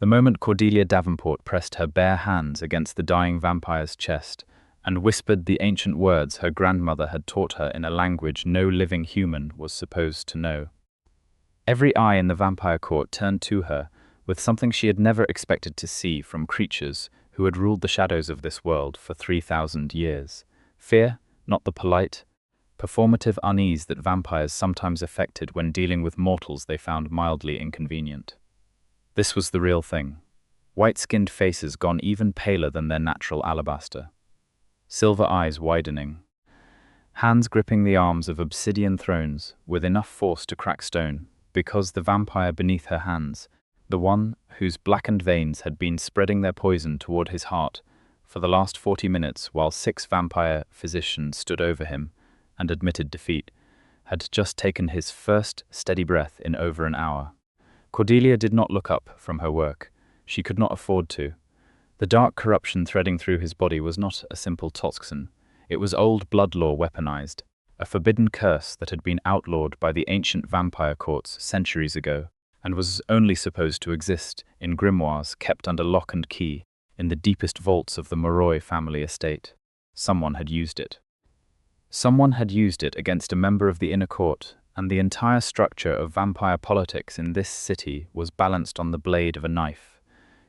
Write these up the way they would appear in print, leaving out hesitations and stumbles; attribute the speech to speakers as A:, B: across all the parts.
A: The moment Cordelia Davenport pressed her bare hands against the dying vampire's chest and whispered the ancient words her grandmother had taught her in a language no living human was supposed to know. Every eye in the vampire court turned to her with something she had never expected to see from creatures who had ruled the shadows of this world for 3,000 years. Fear, not the polite, performative unease that vampires sometimes affected when dealing with mortals they found mildly inconvenient. This was the real thing. White-skinned faces gone even paler than their natural alabaster. Silver eyes widening. Hands gripping the arms of obsidian thrones with enough force to crack stone, because the vampire beneath her hands, the one whose blackened veins had been spreading their poison toward his heart for the last 40 minutes while 6 vampire physicians stood over him and admitted defeat, had just taken his first steady breath in over an hour. Cordelia did not look up from her work. She could not afford to. The dark corruption threading through his body was not a simple toxin. It was old blood law weaponized, a forbidden curse that had been outlawed by the ancient vampire courts centuries ago, and was only supposed to exist in grimoires kept under lock and key in the deepest vaults of the Moroi family estate. Someone had used it. Someone had used it against a member of the inner court, and the entire structure of vampire politics in this city was balanced on the blade of a knife.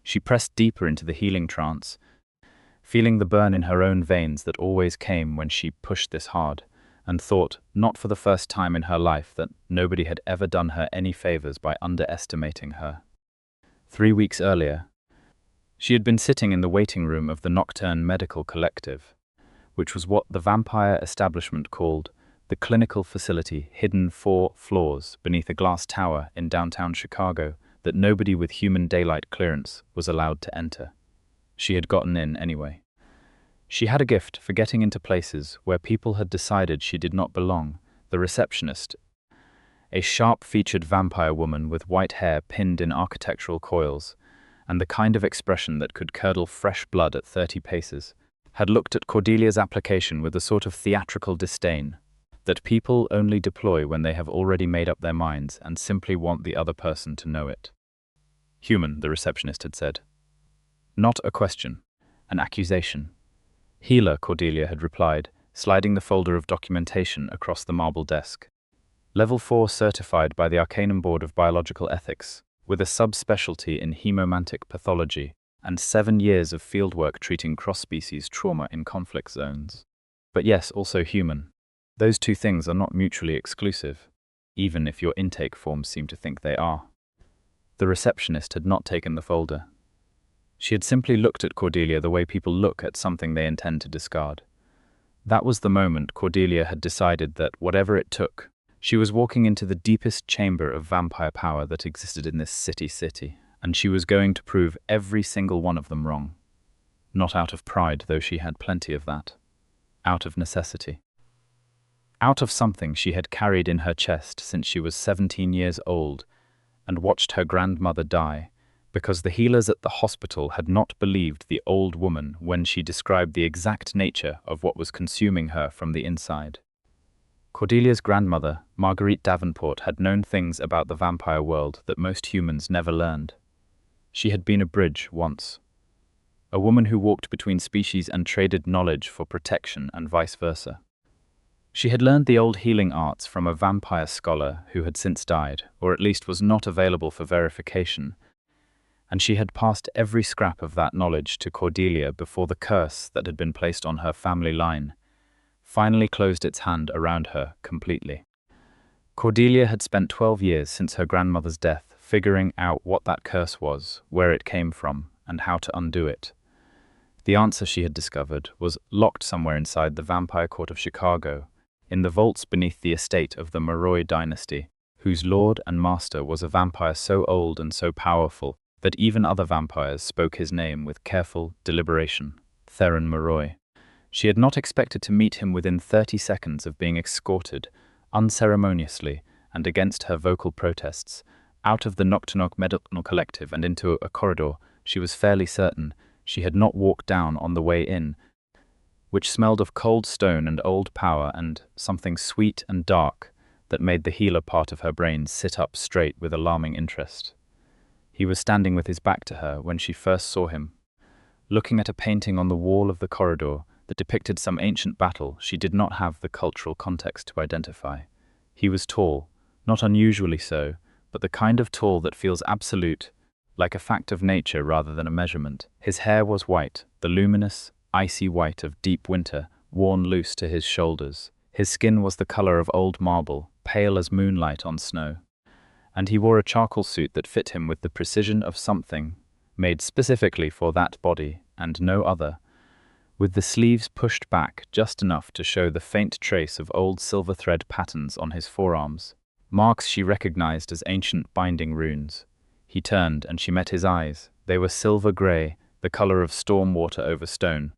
A: She pressed deeper into the healing trance, feeling the burn in her own veins that always came when she pushed this hard, and thought, not for the first time in her life, that nobody had ever done her any favors by underestimating her. 3 weeks earlier, she had been sitting in the waiting room of the Nocturne Medical Collective, which was what the vampire establishment called the clinical facility hidden 4 floors beneath a glass tower in downtown Chicago that nobody with human daylight clearance was allowed to enter. She had gotten in anyway. She had a gift for getting into places where people had decided she did not belong. The receptionist, a sharp-featured vampire woman with white hair pinned in architectural coils, and the kind of expression that could curdle fresh blood at 30 paces, had looked at Cordelia's application with a sort of theatrical disdain that people only deploy when they have already made up their minds and simply want the other person to know it. Human, the receptionist had said. Not a question, an accusation. Healer, Cordelia had replied, sliding the folder of documentation across the marble desk. Level 4 certified by the Arcanum Board of Biological Ethics, with a subspecialty in hemomantic pathology and 7 years of fieldwork treating cross-species trauma in conflict zones. But yes, also human. Those two things are not mutually exclusive, even if your intake forms seem to think they are. The receptionist had not taken the folder. She had simply looked at Cordelia the way people look at something they intend to discard. That was the moment Cordelia had decided that, whatever it took, she was walking into the deepest chamber of vampire power that existed in this city, and she was going to prove every single one of them wrong. Not out of pride, though she had plenty of that. Out of necessity. Out of something she had carried in her chest since she was 17 years old and watched her grandmother die, because the healers at the hospital had not believed the old woman when she described the exact nature of what was consuming her from the inside. Cordelia's grandmother, Marguerite Davenport, had known things about the vampire world that most humans never learned. She had been a bridge once. A woman who walked between species and traded knowledge for protection and vice versa. She had learned the old healing arts from a vampire scholar who had since died, or at least was not available for verification, and she had passed every scrap of that knowledge to Cordelia before the curse that had been placed on her family line finally closed its hand around her completely. Cordelia had spent 12 years since her grandmother's death figuring out what that curse was, where it came from, and how to undo it. The answer, she had discovered, was locked somewhere inside the vampire court of Chicago, in the vaults beneath the estate of the Moroi dynasty, whose lord and master was a vampire so old and so powerful that even other vampires spoke his name with careful deliberation, Theron Moroi. She had not expected to meet him within 30 seconds of being escorted, unceremoniously and against her vocal protests, out of the Nocturne Medical Collective and into a corridor she was fairly certain she had not walked down on the way in, which smelled of cold stone and old power and something sweet and dark that made the healer part of her brain sit up straight with alarming interest. He was standing with his back to her when she first saw him, looking at a painting on the wall of the corridor that depicted some ancient battle she did not have the cultural context to identify. He was tall, not unusually so, but the kind of tall that feels absolute, like a fact of nature rather than a measurement. His hair was white, the luminous, icy white of deep winter, worn loose to his shoulders. His skin was the color of old marble, pale as moonlight on snow. And he wore a charcoal suit that fit him with the precision of something made specifically for that body and no other, with the sleeves pushed back just enough to show the faint trace of old silver thread patterns on his forearms, marks she recognized as ancient binding runes. He turned and she met his eyes. They were silver grey, the color of storm water over stone,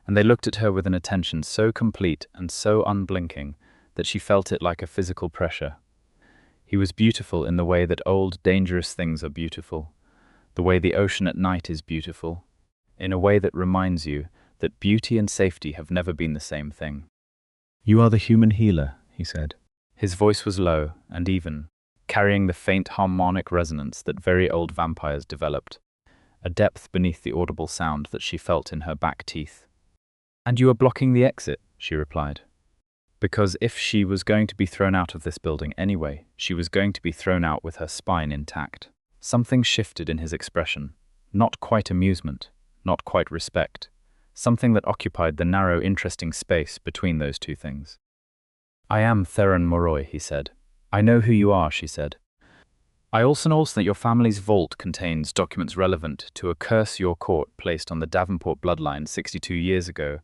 A: and they looked at her with an attention so complete and so unblinking that she felt it like a physical pressure. He was beautiful in the way that old, dangerous things are beautiful, the way the ocean at night is beautiful, in a way that reminds you that beauty and safety have never been the same thing. "You are the human healer," he said. His voice was low and even, carrying the faint harmonic resonance that very old vampires developed, a depth beneath the audible sound that she felt in her back teeth. "And you are blocking the exit," she replied. Because if she was going to be thrown out of this building anyway, she was going to be thrown out with her spine intact. Something shifted in his expression. Not quite amusement, not quite respect. Something that occupied the narrow, interesting space between those two things. "I am Theron Moroi," he said. "I know who you are," she said. "I also know that your family's vault contains documents relevant to a curse your court placed on the Davenport bloodline 62 years ago,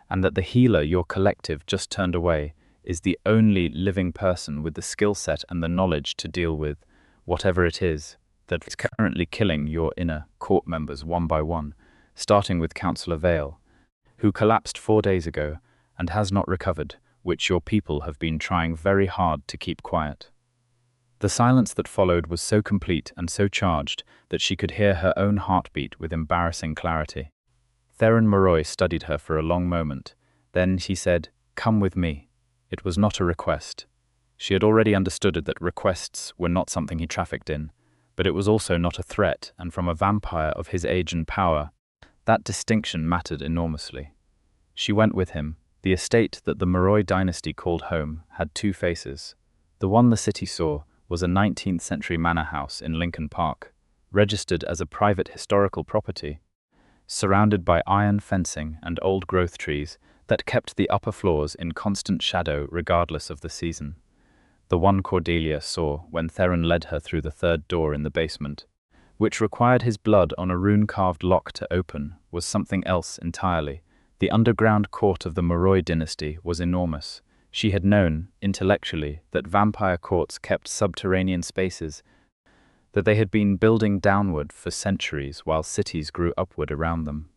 A: and that the healer your collective just turned away is the only living person with the skill set and the knowledge to deal with whatever it is that is currently killing your inner court members one by one, starting with Councillor Vale, who collapsed 4 days ago and has not recovered, which your people have been trying very hard to keep quiet." The silence that followed was so complete and so charged that she could hear her own heartbeat with embarrassing clarity. Theron Moroi studied her for a long moment. Then he said, "Come with me." It was not a request. She had already understood that requests were not something he trafficked in, but it was also not a threat, and from a vampire of his age and power, that distinction mattered enormously. She went with him. The estate that the Moroi dynasty called home had two faces. The one the city saw was a 19th century manor house in Lincoln Park, registered as a private historical property, surrounded by iron fencing and old growth trees that kept the upper floors in constant shadow regardless of the season. The one Cordelia saw when Theron led her through the third door in the basement, which required his blood on a rune-carved lock to open, was something else entirely. The underground court of the Moroi dynasty was enormous. She had known, intellectually, that vampire courts kept subterranean spaces, that they had been building downward for centuries while cities grew upward around them.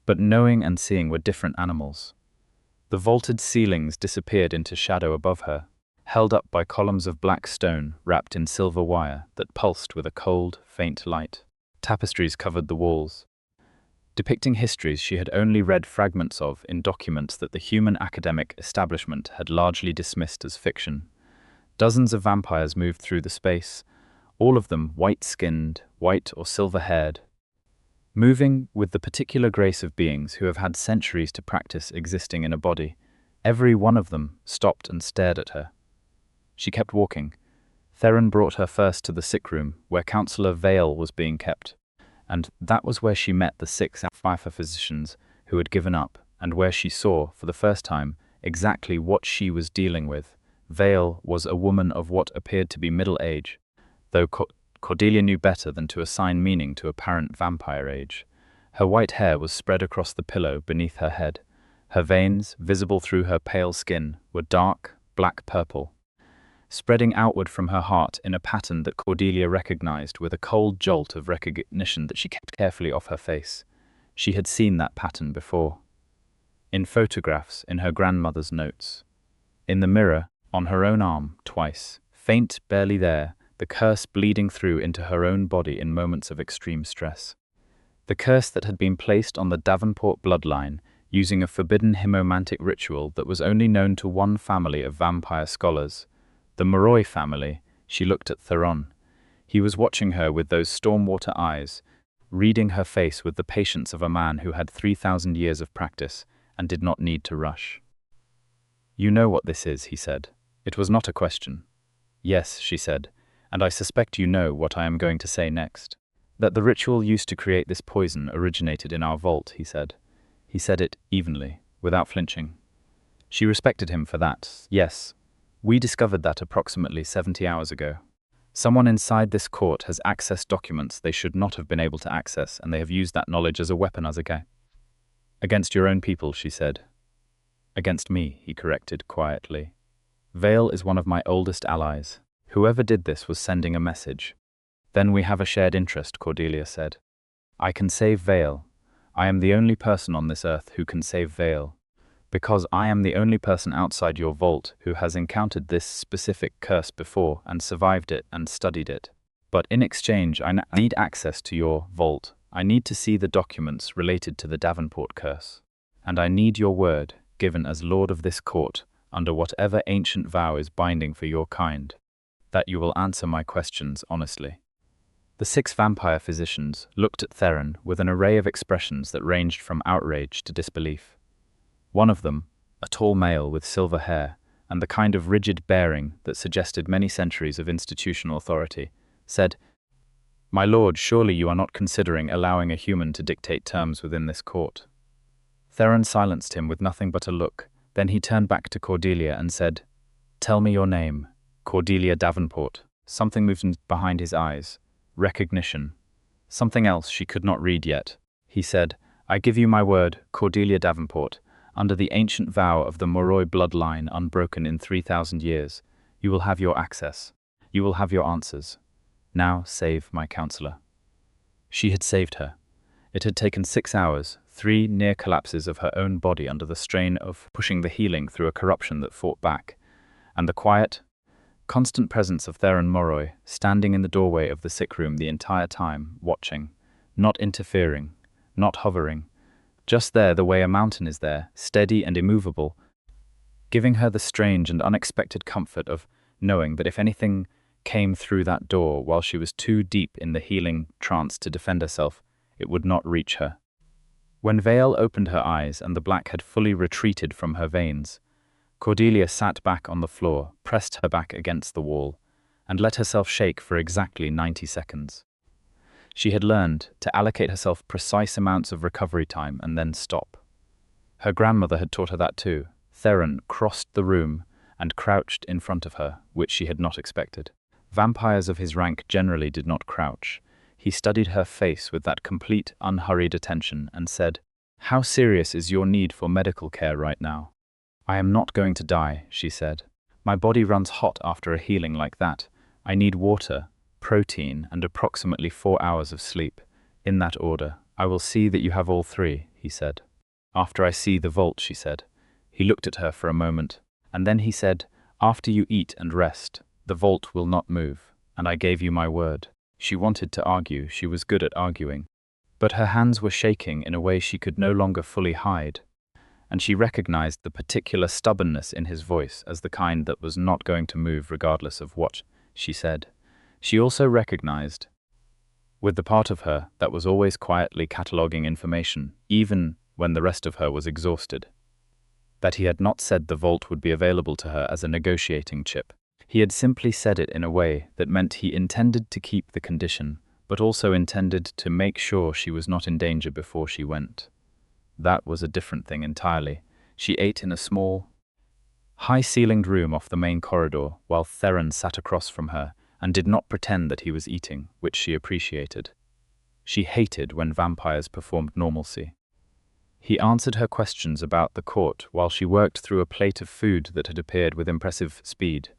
A: But knowing and seeing were different animals. The vaulted ceilings disappeared into shadow above her, held up by columns of black stone wrapped in silver wire that pulsed with a cold, faint light. Tapestries covered the walls, depicting histories she had only read fragments of in documents that the human academic establishment had largely dismissed as fiction. Dozens of vampires moved through the space, all of them white-skinned, white or silver-haired, moving with the particular grace of beings who have had centuries to practice existing in a body. Every one of them stopped and stared at her. She kept walking. Theron brought her first to the sick room, where Councillor Vale was being kept, and that was where she met the 6 Pfeiffer physicians who had given up, and where she saw, for the first time, exactly what she was dealing with. Vale was a woman of what appeared to be middle age, though Cordelia knew better than to assign meaning to apparent vampire age. Her white hair was spread across the pillow beneath her head. Her veins, visible through her pale skin, were dark, black-purple, spreading outward from her heart in a pattern that Cordelia recognized with a cold jolt of recognition that she kept carefully off her face. She had seen that pattern before. In photographs, in her grandmother's notes. In the mirror, on her own arm, twice, faint, barely there, the curse bleeding through into her own body in moments of extreme stress. The curse that had been placed on the Davenport bloodline using a forbidden hemomantic ritual that was only known to one family of vampire scholars, the Moroi family. She looked at Theron. He was watching her with those stormwater eyes, reading her face with the patience of a man who had 3,000 years of practice and did not need to rush. "You know what this is," he said. It was not a question. "Yes," she said, "and I suspect you know what I am going to say next." "That the ritual used to create this poison originated in our vault," he said. He said it evenly, without flinching. She respected him for that. "Yes, we discovered that approximately 70 hours ago. Someone inside this court has accessed documents they should not have been able to access, and they have used that knowledge as a weapon against your own people," she said. "Against me," he corrected quietly. "Vale is one of my oldest allies. Whoever did this was sending a message." "Then we have a shared interest," Cordelia said. "I can save Vale. I am the only person on this earth who can save Vale. Because I am the only person outside your vault who has encountered this specific curse before and survived it and studied it. But in exchange, I need access to your vault. I need to see the documents related to the Davenport curse. And I need your word, given as lord of this court, under whatever ancient vow is binding for your kind, that you will answer my questions honestly." The 6 vampire physicians looked at Theron with an array of expressions that ranged from outrage to disbelief. One of them, a tall male with silver hair and the kind of rigid bearing that suggested many centuries of institutional authority, said, "My lord, surely you are not considering allowing a human to dictate terms within this court." Theron silenced him with nothing but a look. Then he turned back to Cordelia and said, "Tell me your name." "Cordelia Davenport." Something moved behind his eyes. Recognition. Something else she could not read yet. He said, "I give you my word, Cordelia Davenport, under the ancient vow of the Moroi bloodline unbroken in 3,000 years, you will have your access. You will have your answers. Now save my counselor." She had saved her. It had taken 6 hours, 3 near collapses of her own body under the strain of pushing the healing through a corruption that fought back, and the quiet, constant presence of Theron Moroi standing in the doorway of the sick room the entire time, watching, not interfering, not hovering, just there the way a mountain is there, steady and immovable, giving her the strange and unexpected comfort of knowing that if anything came through that door while she was too deep in the healing trance to defend herself, it would not reach her. When Vale opened her eyes and the black had fully retreated from her veins, Cordelia sat back on the floor, pressed her back against the wall, and let herself shake for exactly 90 seconds. She had learned to allocate herself precise amounts of recovery time and then stop. Her grandmother had taught her that too. Theron crossed the room and crouched in front of her, which she had not expected. Vampires of his rank generally did not crouch. He studied her face with that complete, unhurried attention and said, "How serious is your need for medical care right now?" "I am not going to die," she said. "My body runs hot after a healing like that. I need water, protein, and approximately 4 hours of sleep. In that order. I will see that you have all 3, he said. "After I see the vault," she said. He looked at her for a moment, and then he said, "After you eat and rest, the vault will not move, and I gave you my word." She wanted to argue, she was good at arguing, but her hands were shaking in a way she could no longer fully hide, and she recognized the particular stubbornness in his voice as the kind that was not going to move regardless of what she said. She also recognized, with the part of her that was always quietly cataloguing information, even when the rest of her was exhausted, that he had not said the vault would be available to her as a negotiating chip. He had simply said it in a way that meant he intended to keep the condition, but also intended to make sure she was not in danger before she went. That was a different thing entirely. She ate in a small, high-ceilinged room off the main corridor, while Theron sat across from her and did not pretend that he was eating, which she appreciated. She hated when vampires performed normalcy. He answered her questions about the court while she worked through a plate of food that had appeared with impressive speed,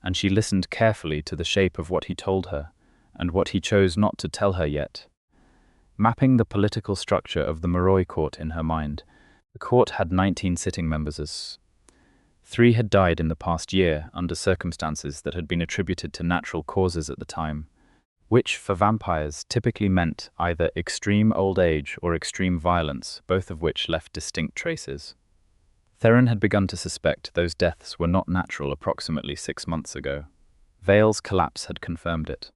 A: and she listened carefully to the shape of what he told her and what he chose not to tell her yet. Mapping the political structure of the Moroi court in her mind, the court had 19 sitting members. 3 had died in the past year under circumstances that had been attributed to natural causes at the time, which for vampires typically meant either extreme old age or extreme violence, both of which left distinct traces. Theron had begun to suspect those deaths were not natural approximately 6 months ago. Vale's collapse had confirmed it.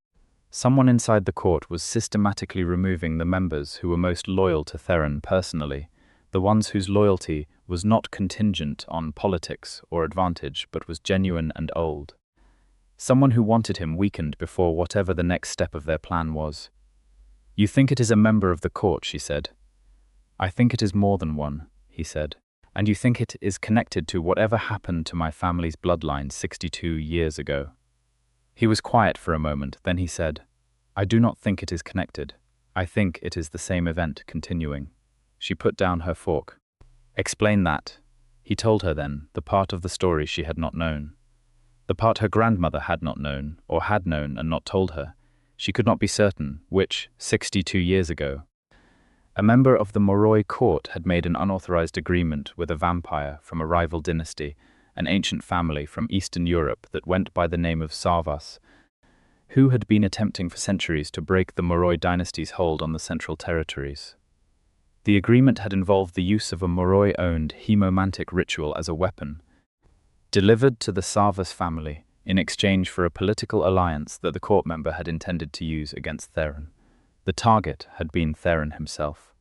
A: Someone inside the court was systematically removing the members who were most loyal to Theron personally, the ones whose loyalty was not contingent on politics or advantage but was genuine and old. Someone who wanted him weakened before whatever the next step of their plan was. "You think it is a member of the court," she said. "I think it is more than one," he said. "And you think it is connected to whatever happened to my family's bloodline 62 years ago." He was quiet for a moment, then he said, "I do not think it is connected. I think it is the same event continuing." She put down her fork. "Explain that." He told her then, the part of the story she had not known. The part her grandmother had not known, or had known and not told her. She could not be certain, which, 62 years ago, a member of the Moroi court had made an unauthorized agreement with a vampire from a rival dynasty, an ancient family from Eastern Europe that went by the name of Savas, who had been attempting for centuries to break the Moroi dynasty's hold on the Central Territories. The agreement had involved the use of a Moroi-owned hemomantic ritual as a weapon, delivered to the Savas family in exchange for a political alliance that the court member had intended to use against Theron. The target had been Theron himself.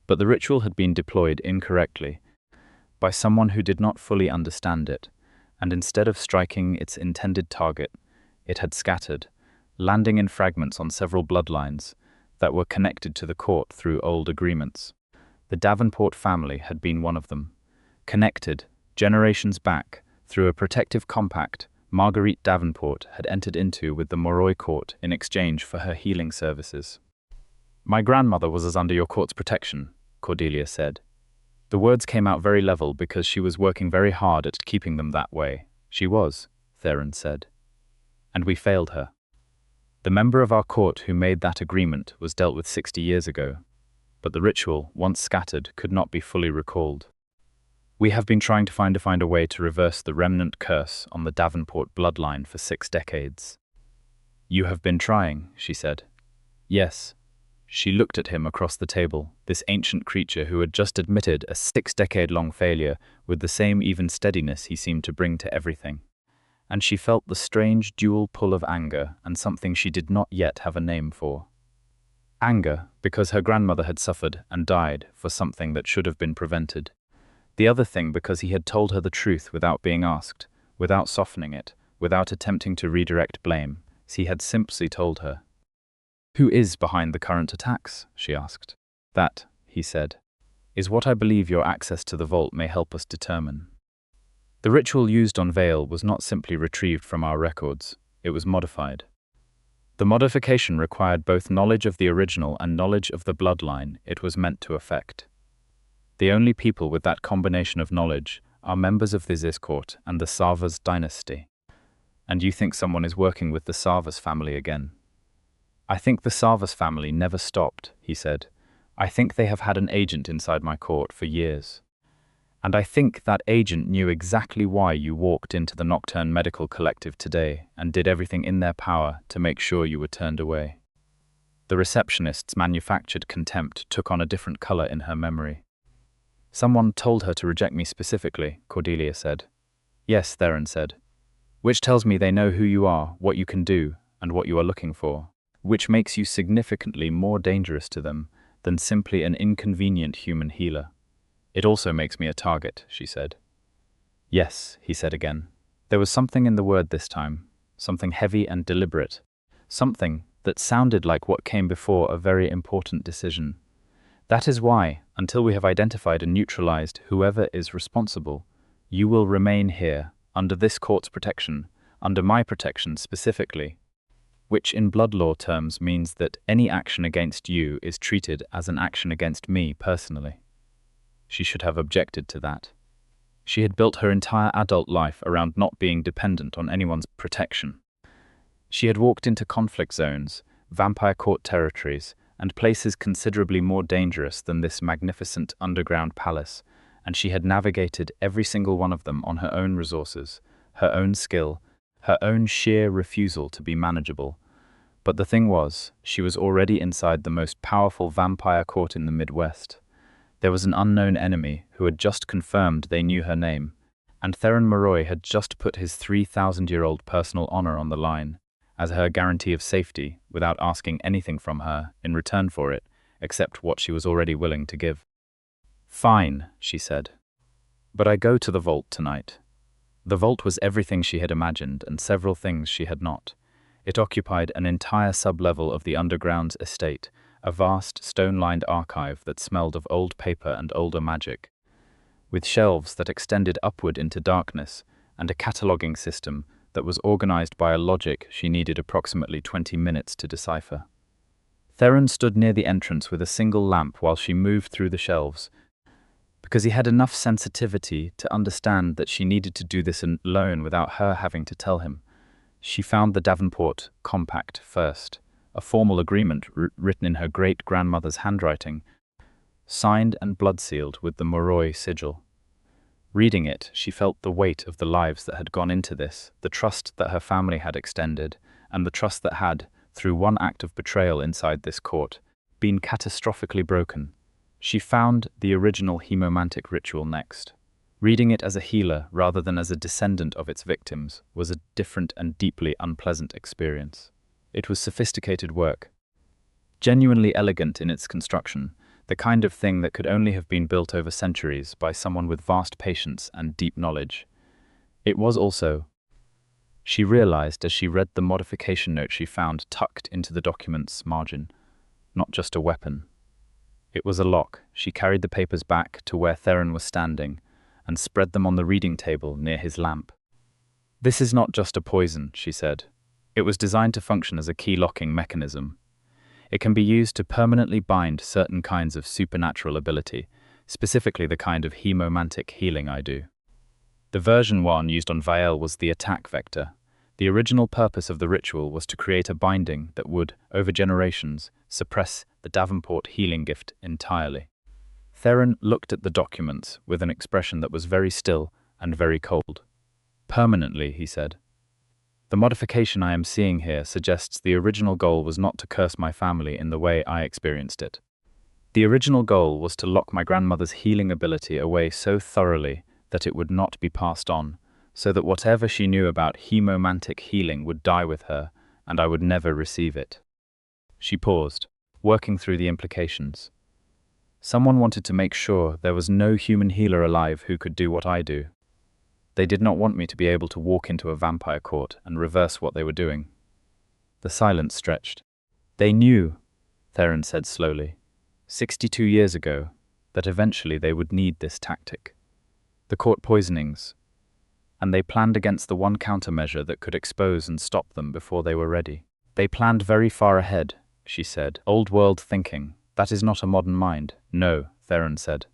A: But the ritual had been deployed incorrectly by someone who did not fully understand it, and instead of striking its intended target, it had scattered, landing in fragments on several bloodlines that were connected to the court through old agreements. The Davenport family had been one of them, connected, generations back, through a protective compact Marguerite Davenport had entered into with the Moroi court in exchange for her healing services. "My grandmother was as under your court's protection," Cordelia said. The words came out very level because she was working very hard at keeping them that way. "She was," Theron said. "And we failed her. The member of our court who made that agreement was dealt with 60 years ago, but the ritual, once scattered, could not be fully recalled. We have been trying to find a way to reverse the remnant curse on the Davenport bloodline for 6 decades. "You have been trying," she said. "Yes." She looked at him across the table, this ancient creature who had just admitted a 6-decade-long failure with the same even steadiness he seemed to bring to everything. And she felt the strange dual pull of anger and something she did not yet have a name for. Anger, because her grandmother had suffered and died for something that should have been prevented. The other thing because he had told her the truth without being asked, without softening it, without attempting to redirect blame. He had simply told her. "Who is behind the current attacks?" she asked. "That," he said, "is what I believe your access to the vault may help us determine." The ritual used on Vale was not simply retrieved from our records, it was modified. The modification required both knowledge of the original and knowledge of the bloodline it was meant to affect. The only people with that combination of knowledge are members of the Ziscourt and the Savas dynasty. "And you think someone is working with the Savas family again?" "I think the Savas family never stopped," he said. "I think they have had an agent inside my court for years. And I think that agent knew exactly why you walked into the Nocturne Medical Collective today and did everything in their power to make sure you were turned away." The receptionist's manufactured contempt took on a different color in her memory. "Someone told her to reject me specifically," Cordelia said. "Yes," Theron said. "Which tells me they know who you are, what you can do, and what you are looking for, which makes you significantly more dangerous to them than simply an inconvenient human healer. It also makes me a target," she said. "Yes," he said again. There was something in the word this time, something heavy and deliberate, something that sounded like what came before a very important decision. "That is why, until we have identified and neutralized whoever is responsible, you will remain here, under this court's protection, under my protection specifically, which in blood law terms means that any action against you is treated as an action against me personally." She should have objected to that. She had built her entire adult life around not being dependent on anyone's protection. She had walked into conflict zones, vampire court territories, and places considerably more dangerous than this magnificent underground palace, and she had navigated every single one of them on her own resources, her own skill, her own sheer refusal to be manageable. But the thing was, she was already inside the most powerful vampire court in the Midwest. There was an unknown enemy who had just confirmed they knew her name, and Theron Moroi had just put his 3,000-year-old personal honor on the line, as her guarantee of safety, without asking anything from her in return for it, except what she was already willing to give. "Fine," she said. "But I go to the vault tonight." The vault was everything she had imagined and several things she had not. It occupied an entire sub-level of the underground estate, a vast stone-lined archive that smelled of old paper and older magic, with shelves that extended upward into darkness and a cataloguing system that was organized by a logic she needed approximately 20 minutes to decipher. Theron stood near the entrance with a single lamp while she moved through the shelves, because he had enough sensitivity to understand that she needed to do this alone without her having to tell him. She found the Davenport Compact first, a formal agreement written in her great-grandmother's handwriting, signed and blood-sealed with the Moroi sigil. Reading it, she felt the weight of the lives that had gone into this, the trust that her family had extended, and the trust that had, through one act of betrayal inside this court, been catastrophically broken. She found the original hemomantic ritual next. Reading it as a healer rather than as a descendant of its victims was a different and deeply unpleasant experience. It was sophisticated work, genuinely elegant in its construction, the kind of thing that could only have been built over centuries by someone with vast patience and deep knowledge. It was also, she realized as she read the modification note she found tucked into the document's margin, not just a weapon. It was a lock. She carried the papers back to where Theron was standing and spread them on the reading table near his lamp. "This is not just a poison," she said. "It was designed to function as a key-locking mechanism. It can be used to permanently bind certain kinds of supernatural ability, specifically the kind of hemomantic healing I do." The version 1 used on Vael was the attack vector. The original purpose of the ritual was to create a binding that would, over generations, suppress the Davenport healing gift entirely. Theron looked at the documents with an expression that was very still and very cold. "Permanently," he said. "The modification I am seeing here suggests the original goal was not to curse my family in the way I experienced it. The original goal was to lock my grandmother's healing ability away so thoroughly that it would not be passed on, so that whatever she knew about hemomantic healing would die with her, and I would never receive it." She paused, working through the implications. "Someone wanted to make sure there was no human healer alive who could do what I do. They did not want me to be able to walk into a vampire court and reverse what they were doing." The silence stretched. "They knew," Theron said slowly, 62 years ago, that eventually they would need this tactic. The court poisonings, and they planned against the one countermeasure that could expose and stop them before they were ready. "They planned very far ahead," she said. "Old-world thinking. That is not a modern mind." "No," Theron said.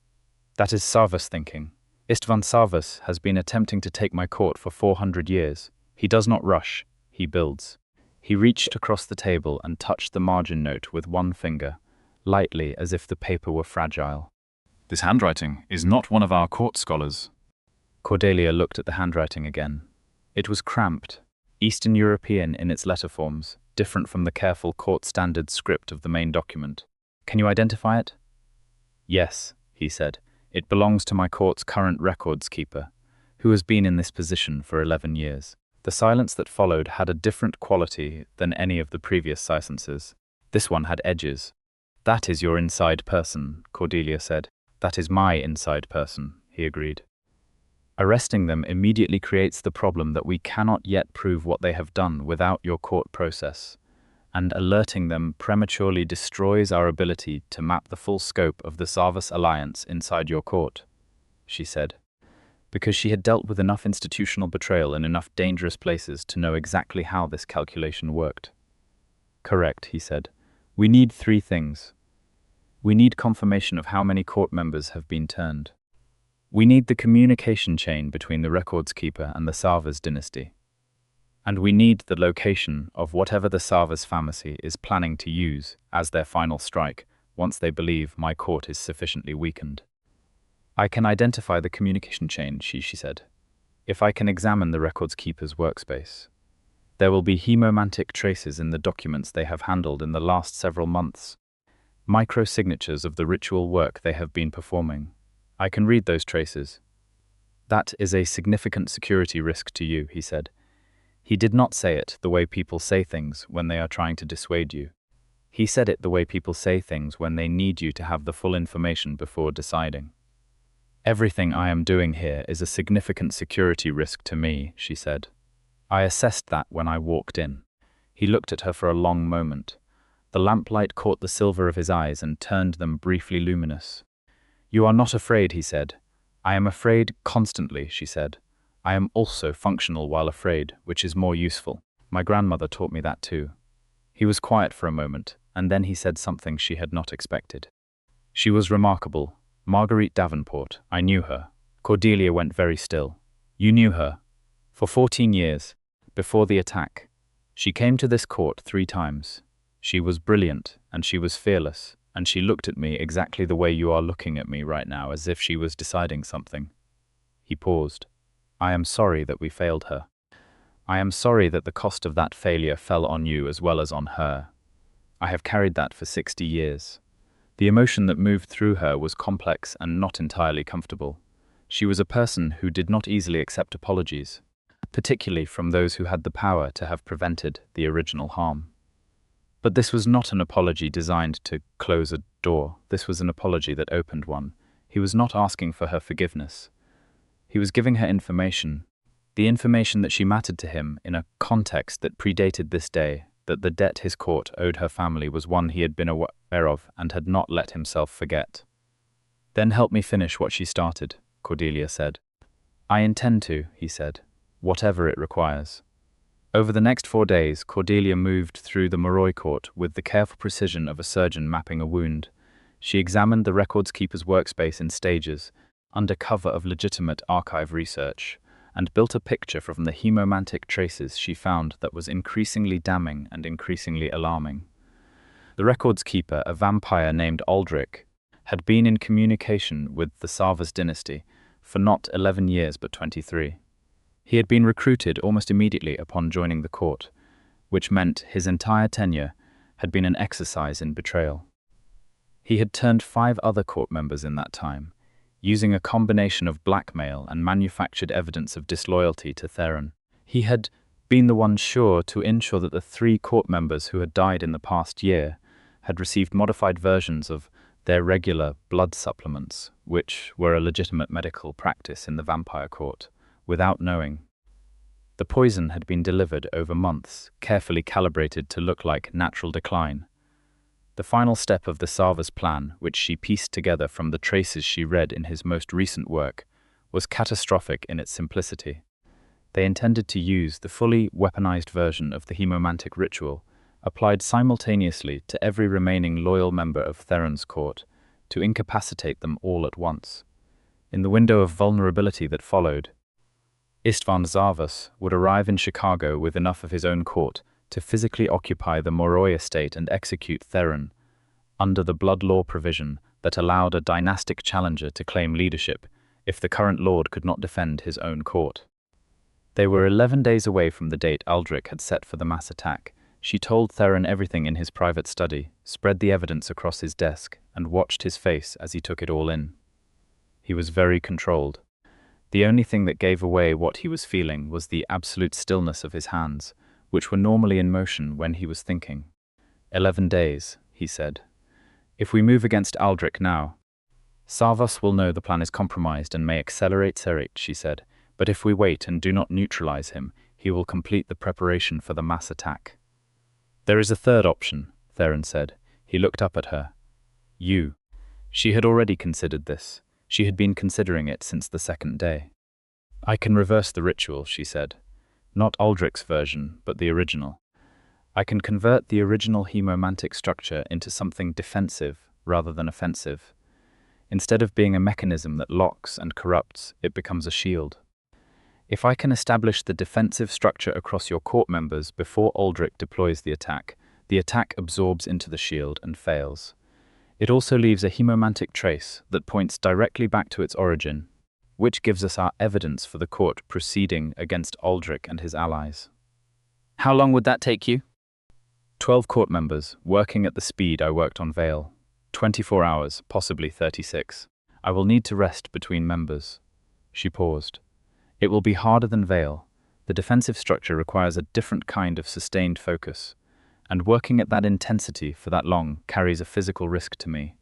A: "That is Sarvas thinking. Istvan Sarvas has been attempting to take my court for 400 years. He does not rush, he builds." He reached across the table and touched the margin note with one finger, lightly as if the paper were fragile. "This handwriting is not one of our court scholars." Cordelia looked at the handwriting again. It was cramped, Eastern European in its letter forms, different from the careful court-standard script of the main document. "Can you identify it?" "Yes," he said. "It belongs to my court's current records keeper, who has been in this position for 11 years. The silence that followed had a different quality than any of the previous silences. This one had edges. "That is your inside person," Cordelia said. "That is my inside person," he agreed. "Arresting them immediately creates the problem that we cannot yet prove what they have done without your court process, and alerting them prematurely destroys our ability to map the full scope of the Sarvas alliance inside your court," she said, because she had dealt with enough institutional betrayal in enough dangerous places to know exactly how this calculation worked. "Correct," he said. "We need 3 things. We need confirmation of how many court members have been turned. We need the communication chain between the records keeper and the Sarvas dynasty. And we need the location of whatever the Sarvas family is planning to use as their final strike once they believe my court is sufficiently weakened." "I can identify the communication chain," she said, "if I can examine the records keeper's workspace. There will be hemomantic traces in the documents they have handled in the last several months, micro-signatures of the ritual work they have been performing. I can read those traces." "That is a significant security risk to you," he said. He did not say it the way people say things when they are trying to dissuade you. He said it the way people say things when they need you to have the full information before deciding. "Everything I am doing here is a significant security risk to me," she said. "I assessed that when I walked in." He looked at her for a long moment. The lamplight caught the silver of his eyes and turned them briefly luminous. "You are not afraid," he said. "I am afraid constantly," she said. "I am also functional while afraid, which is more useful. My grandmother taught me that too." He was quiet for a moment, and then he said something she had not expected. "She was remarkable. Marguerite Davenport. I knew her." Cordelia went very still. "You knew her?" "For 14 years. Before the attack. She came to this court 3 times. She was brilliant, and she was fearless, and she looked at me exactly the way you are looking at me right now, as if she was deciding something." He paused. "I am sorry that we failed her. I am sorry that the cost of that failure fell on you as well as on her. I have carried that for 60 years. The emotion that moved through her was complex and not entirely comfortable. She was a person who did not easily accept apologies, particularly from those who had the power to have prevented the original harm. But this was not an apology designed to close a door. This was an apology that opened one. He was not asking for her forgiveness. He was giving her information, the information that she mattered to him in a context that predated this day, that the debt his court owed her family was one he had been aware of and had not let himself forget. "Then help me finish what she started," Cordelia said. "I intend to," he said, "whatever it requires." Over the next 4 days, Cordelia moved through the Moroi court with the careful precision of a surgeon mapping a wound. She examined the records keeper's workspace in stages, under cover of legitimate archive research, and built a picture from the hemomantic traces she found that was increasingly damning and increasingly alarming. The records keeper, a vampire named Aldrich, had been in communication with the Savas dynasty for not 11 years but 23. He had been recruited almost immediately upon joining the court, which meant his entire tenure had been an exercise in betrayal. He had turned 5 other court members in that time, using a combination of blackmail and manufactured evidence of disloyalty to Theron. He had been the one sure to ensure that the 3 court members who had died in the past year had received modified versions of their regular blood supplements, which were a legitimate medical practice in the vampire court, without knowing. The poison had been delivered over months, carefully calibrated to look like natural decline. The final step of the Savas plan, which she pieced together from the traces she read in his most recent work, was catastrophic in its simplicity. They intended to use the fully weaponized version of the hemomantic ritual, applied simultaneously to every remaining loyal member of Theron's court, to incapacitate them all at once. In the window of vulnerability that followed, Istvan Zavas would arrive in Chicago with enough of his own court to physically occupy the Moroi estate and execute Theron, under the blood law provision that allowed a dynastic challenger to claim leadership if the current lord could not defend his own court. They were 11 days away from the date Aldrich had set for the mass attack. She told Theron everything in his private study, spread the evidence across his desk, and watched his face as he took it all in. He was very controlled. The only thing that gave away what he was feeling was the absolute stillness of his hands, which were normally in motion when he was thinking. 11 days, he said. If we move against Aldrich now, Savas will know the plan is compromised and may accelerate Serit, she said. But if we wait and do not neutralize him, he will complete the preparation for the mass attack. There is a third option, Theron said. He looked up at her. You. She had already considered this. She had been considering it since the 2nd day. I can reverse the ritual, she said. Not Aldrich's version, but the original. I can convert the original hemomantic structure into something defensive rather than offensive. Instead of being a mechanism that locks and corrupts, it becomes a shield. If I can establish the defensive structure across your court members before Aldrich deploys the attack absorbs into the shield and fails. It also leaves a hemomantic trace that points directly back to its origin, which gives us our evidence for the court proceeding against Aldrich and his allies. How long would that take you? 12 court members, working at the speed I worked on Vale. 24 hours, possibly 36. I will need to rest between members. She paused. It will be harder than Vale. The defensive structure requires a different kind of sustained focus, and working at that intensity for that long carries a physical risk to me.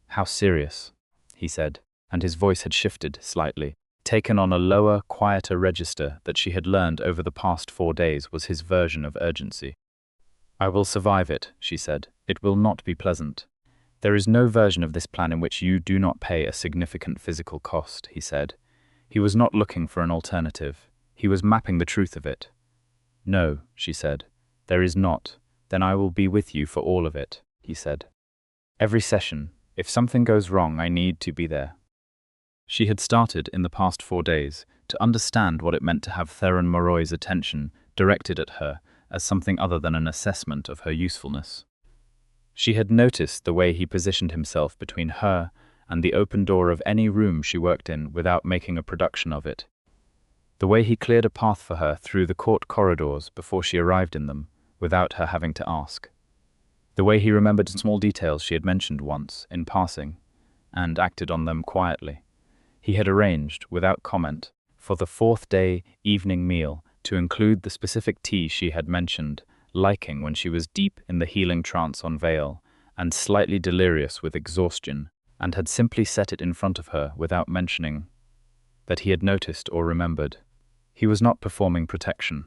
A: How serious, he said, and his voice had shifted slightly, taken on a lower, quieter register that she had learned over the past 4 days was his version of urgency. I will survive it, she said. It will not be pleasant. There is no version of this plan in which you do not pay a significant physical cost, he said. He was not looking for an alternative. He was mapping the truth of it. No, she said. There is not. Then I will be with you for all of it, he said. Every session. If something goes wrong, I need to be there. She had started in the past 4 days to understand what it meant to have Theron Moroi's attention directed at her as something other than an assessment of her usefulness. She had noticed the way he positioned himself between her and the open door of any room she worked in without making a production of it. The way he cleared a path for her through the court corridors before she arrived in them, without her having to ask. The way he remembered small details she had mentioned once, in passing, and acted on them quietly. He had arranged, without comment, for the 4th day evening meal to include the specific tea she had mentioned, liking when she was deep in the healing trance on Vale, and slightly delirious with exhaustion, and had simply set it in front of her without mentioning that he had noticed or remembered. He was not performing protection.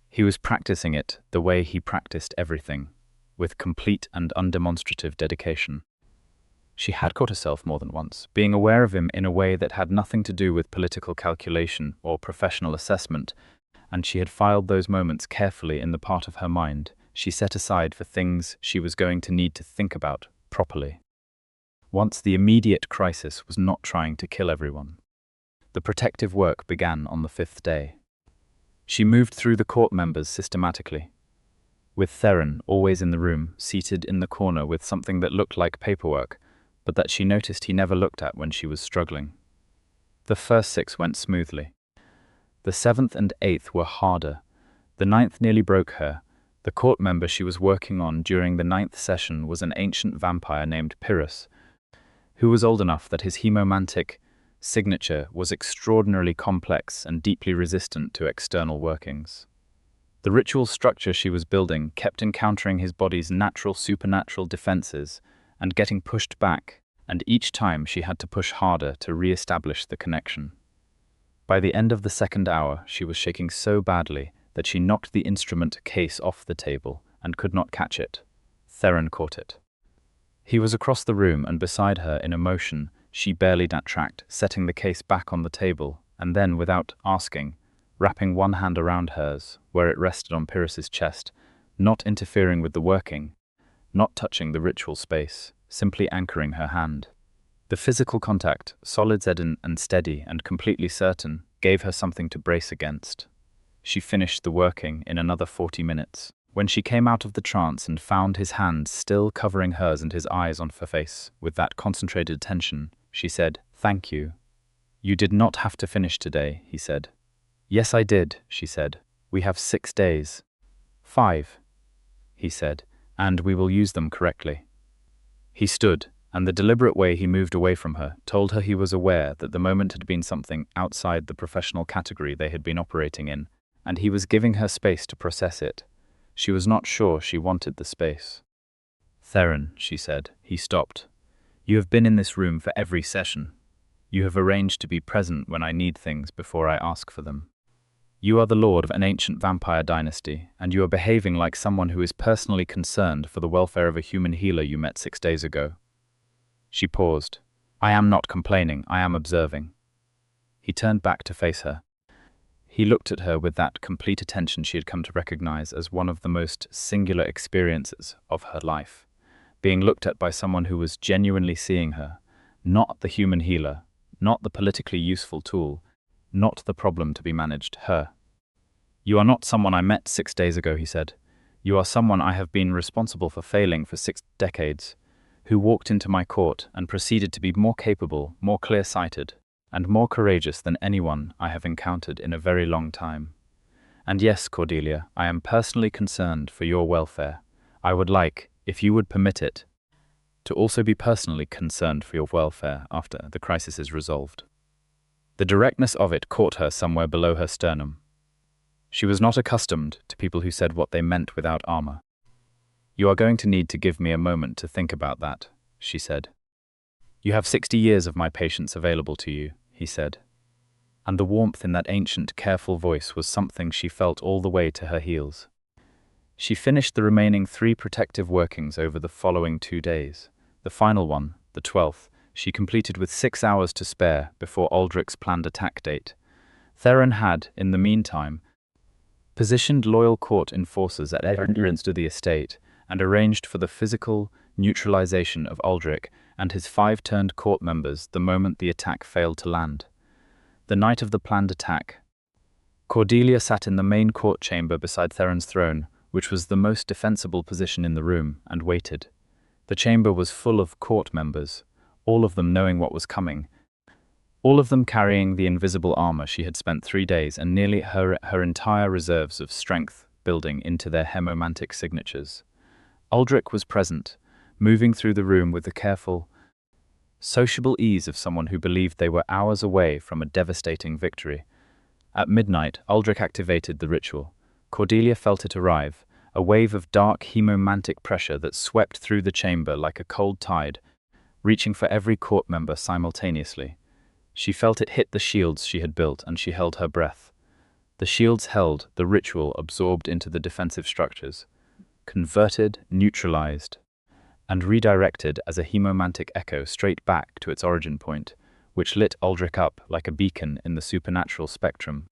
A: He was practicing it the way he practiced everything, with complete and undemonstrative dedication. She had caught herself more than once, being aware of him in a way that had nothing to do with political calculation or professional assessment, and she had filed those moments carefully in the part of her mind she set aside for things she was going to need to think about properly. Once the immediate crisis was not trying to kill everyone. The protective work began on the 5th day. She moved through the court members systematically, with Theron always in the room, seated in the corner with something that looked like paperwork, but that she noticed he never looked at when she was struggling. The first 6 went smoothly. The 7th and 8th were harder. The 9th nearly broke her. The court member she was working on during the 9th session was an ancient vampire named Pyrrhus, who was old enough that his hemomantic signature was extraordinarily complex and deeply resistant to external workings. The ritual structure she was building kept encountering his body's natural supernatural defenses and getting pushed back, and each time she had to push harder to re-establish the connection. By the end of the 2nd hour, she was shaking so badly that she knocked the instrument case off the table and could not catch it. Theron caught it. He was across the room and beside her in a motion she barely tracked, setting the case back on the table, and then, without asking, wrapping one hand around hers, where it rested on Pyrrhus's chest, not interfering with the working, not touching the ritual space, simply anchoring her hand. The physical contact, solid and steady and completely certain, gave her something to brace against. She finished the working in another 40 minutes. When she came out of the trance and found his hands still covering hers and his eyes on her face with that concentrated attention, she said, "Thank you." "You did not have to finish today," he said. "Yes, I did," she said. "We have 6 days." 5, he said, "and we will use them correctly." He stood, and the deliberate way he moved away from her told her he was aware that the moment had been something outside the professional category they had been operating in, and he was giving her space to process it. She was not sure she wanted the space. "Theron," she said. He stopped. "You have been in this room for every session. You have arranged to be present when I need things before I ask for them. You are the lord of an ancient vampire dynasty, and you are behaving like someone who is personally concerned for the welfare of a human healer you met 6 days ago." She paused. "I am not complaining, I am observing." He turned back to face her. He looked at her with that complete attention she had come to recognize as one of the most singular experiences of her life, being looked at by someone who was genuinely seeing her, not the human healer, not the politically useful tool, not the problem to be managed, her. "You are not someone I met 6 days ago," he said. "You are someone I have been responsible for failing for 6 decades, who walked into my court and proceeded to be more capable, more clear-sighted, and more courageous than anyone I have encountered in a very long time. And yes, Cordelia, I am personally concerned for your welfare. I would like, if you would permit it, to also be personally concerned for your welfare after the crisis is resolved." The directness of it caught her somewhere below her sternum. She was not accustomed to people who said what they meant without armor. "You are going to need to give me a moment to think about that," she said. "You have 60 years of my patience available to you," he said. And the warmth in that ancient, careful voice was something she felt all the way to her heels. She finished the remaining 3 protective workings over the following 2 days. The final one, the 12th, she completed with 6 hours to spare before Aldrich's planned attack date. Theron had, in the meantime, positioned loyal court enforcers at every entrance to the estate and arranged for the physical neutralization of Aldrich and his 5 turned court members the moment the attack failed to land. The night of the planned attack, Cordelia sat in the main court chamber beside Theron's throne, which was the most defensible position in the room, and waited. The chamber was full of court members, all of them knowing what was coming, all of them carrying the invisible armor she had spent 3 days and nearly her entire reserves of strength building into their hemomantic signatures. Aldrich was present, moving through the room with the careful, sociable ease of someone who believed they were hours away from a devastating victory. At midnight, Aldrich activated the ritual. Cordelia felt it arrive, a wave of dark hemomantic pressure that swept through the chamber like a cold tide, reaching for every court member simultaneously. She felt it hit the shields she had built, and she held her breath. The shields held, the ritual absorbed into the defensive structures, converted, neutralized, and redirected as a hemomantic echo straight back to its origin point, which lit Aldrich up like a beacon in the supernatural spectrum.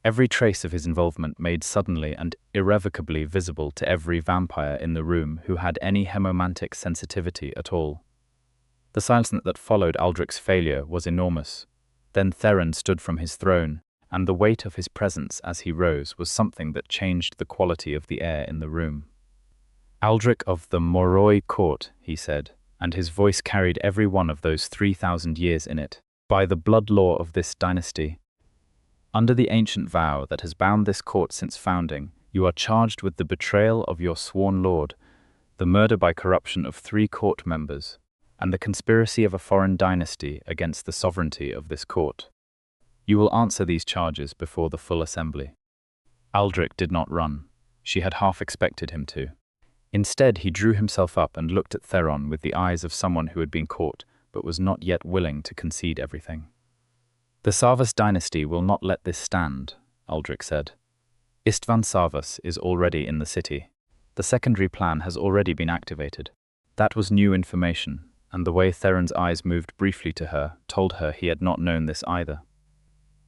A: Every trace of his involvement made suddenly and irrevocably visible to every vampire in the room who had any hemomantic sensitivity at all. The silence that followed Aldrich's failure was enormous. Then Theron stood from his throne, and the weight of his presence as he rose was something that changed the quality of the air in the room. "Aldrich of the Moroi court," he said, and his voice carried every one of those 3,000 years in it. "By the blood law of this dynasty, under the ancient vow that has bound this court since founding, you are charged with the betrayal of your sworn lord, the murder by corruption of 3 court members, and the conspiracy of a foreign dynasty against the sovereignty of this court. You will answer these charges before the full assembly." Aldrich did not run. She had half expected him to. Instead, he drew himself up and looked at Theron with the eyes of someone who had been caught, but was not yet willing to concede everything. "The Savas dynasty will not let this stand," Aldrich said. "Istvan Savas is already in the city. The secondary plan has already been activated." That was new information, and the way Theron's eyes moved briefly to her told her he had not known this either.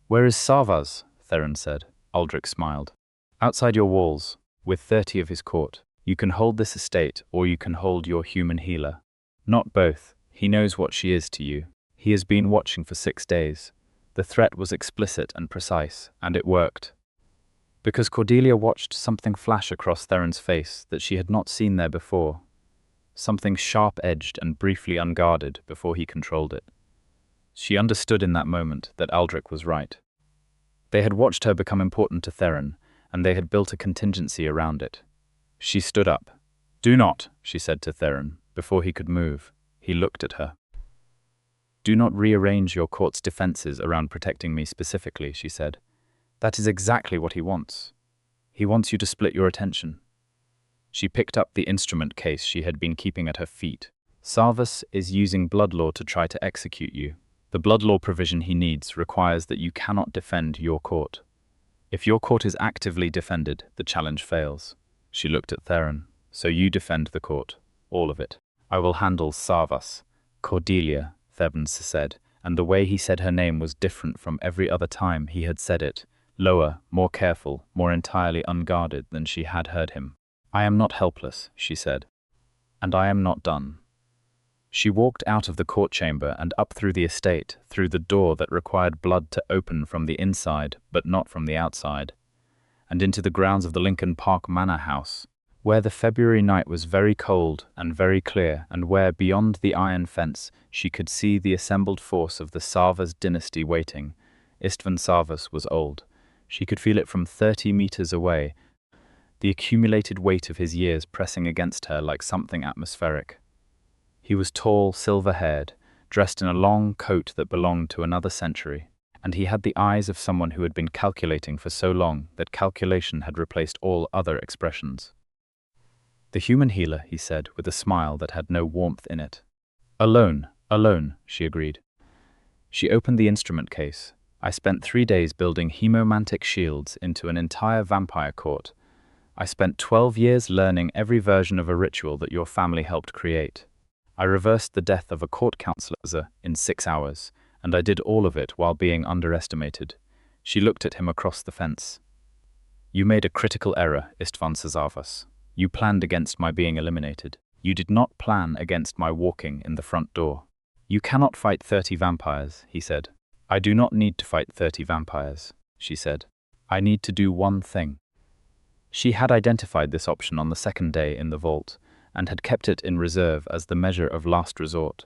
A: "Where is Savas?" Theron said. Aldrich smiled. "Outside your walls, with 30 of his court. You can hold this estate, or you can hold your human healer. Not both. He knows what she is to you. He has been watching for 6 days. The threat was explicit and precise, and it worked." Because Cordelia watched something flash across Theron's face that she had not seen there before. Something sharp-edged and briefly unguarded before he controlled it. She understood in that moment that Aldrich was right. They had watched her become important to Theron, and they had built a contingency around it. She stood up. "Do not," she said to Theron. Before he could move, he looked at her. "Do not rearrange your court's defenses around protecting me specifically," she said. "That is exactly what he wants. He wants you to split your attention." She picked up the instrument case she had been keeping at her feet. "Savas is using blood law to try to execute you. The blood law provision he needs requires that you cannot defend your court. If your court is actively defended, the challenge fails." She looked at Theron. "So you defend the court. All of it." "I will handle Savas." "Cordelia," Theron said, and the way he said her name was different from every other time he had said it. Lower, more careful, more entirely unguarded than she had heard him. "I am not helpless," she said. "And I am not done." She walked out of the court chamber and up through the estate, through the door that required blood to open from the inside, but not from the outside, and into the grounds of the Lincoln Park Manor House, where the February night was very cold and very clear, and where, beyond the iron fence, she could see the assembled force of the Savas dynasty waiting. Istvan Savas was old. She could feel it from 30 meters away, the accumulated weight of his years pressing against her like something atmospheric. He was tall, silver-haired, dressed in a long coat that belonged to another century, and he had the eyes of someone who had been calculating for so long that calculation had replaced all other expressions. "The human healer," he said, with a smile that had no warmth in it. "Alone, alone," she agreed. She opened the instrument case. "I spent 3 days building hemomantic shields into an entire vampire court. I spent 12 years learning every version of a ritual that your family helped create. I reversed the death of a court counselor in 6 hours, and I did all of it while being underestimated." She looked at him across the fence. "You made a critical error, Istvan Sazavas. You planned against my being eliminated. You did not plan against my walking in the front door." "You cannot fight 30 vampires," he said. "I do not need to fight 30 vampires," she said. "I need to do one thing." She had identified this option on the second day in the vault, and had kept it in reserve as the measure of last resort,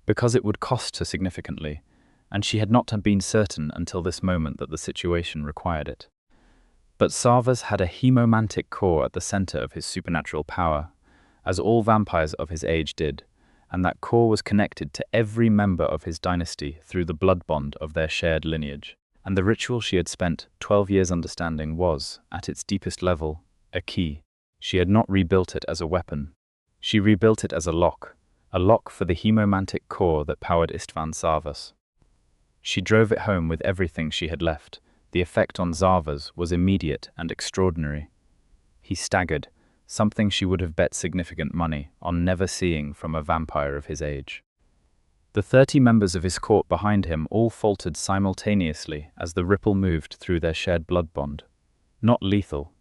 A: because it would cost her significantly, and she had not been certain until this moment that the situation required it. But Savas had a hemomantic core at the center of his supernatural power, as all vampires of his age did, and that core was connected to every member of his dynasty through the blood bond of their shared lineage. And the ritual she had spent 12 years understanding was, at its deepest level, a key. She had not rebuilt it as a weapon. She rebuilt it as a lock for the hemomantic core that powered Istvan Savas. She drove it home with everything she had left. The effect on Zavas was immediate and extraordinary. He staggered, something she would have bet significant money on never seeing from a vampire of his age. The 30 members of his court behind him all faltered simultaneously as the ripple moved through their shared blood bond. Not lethal.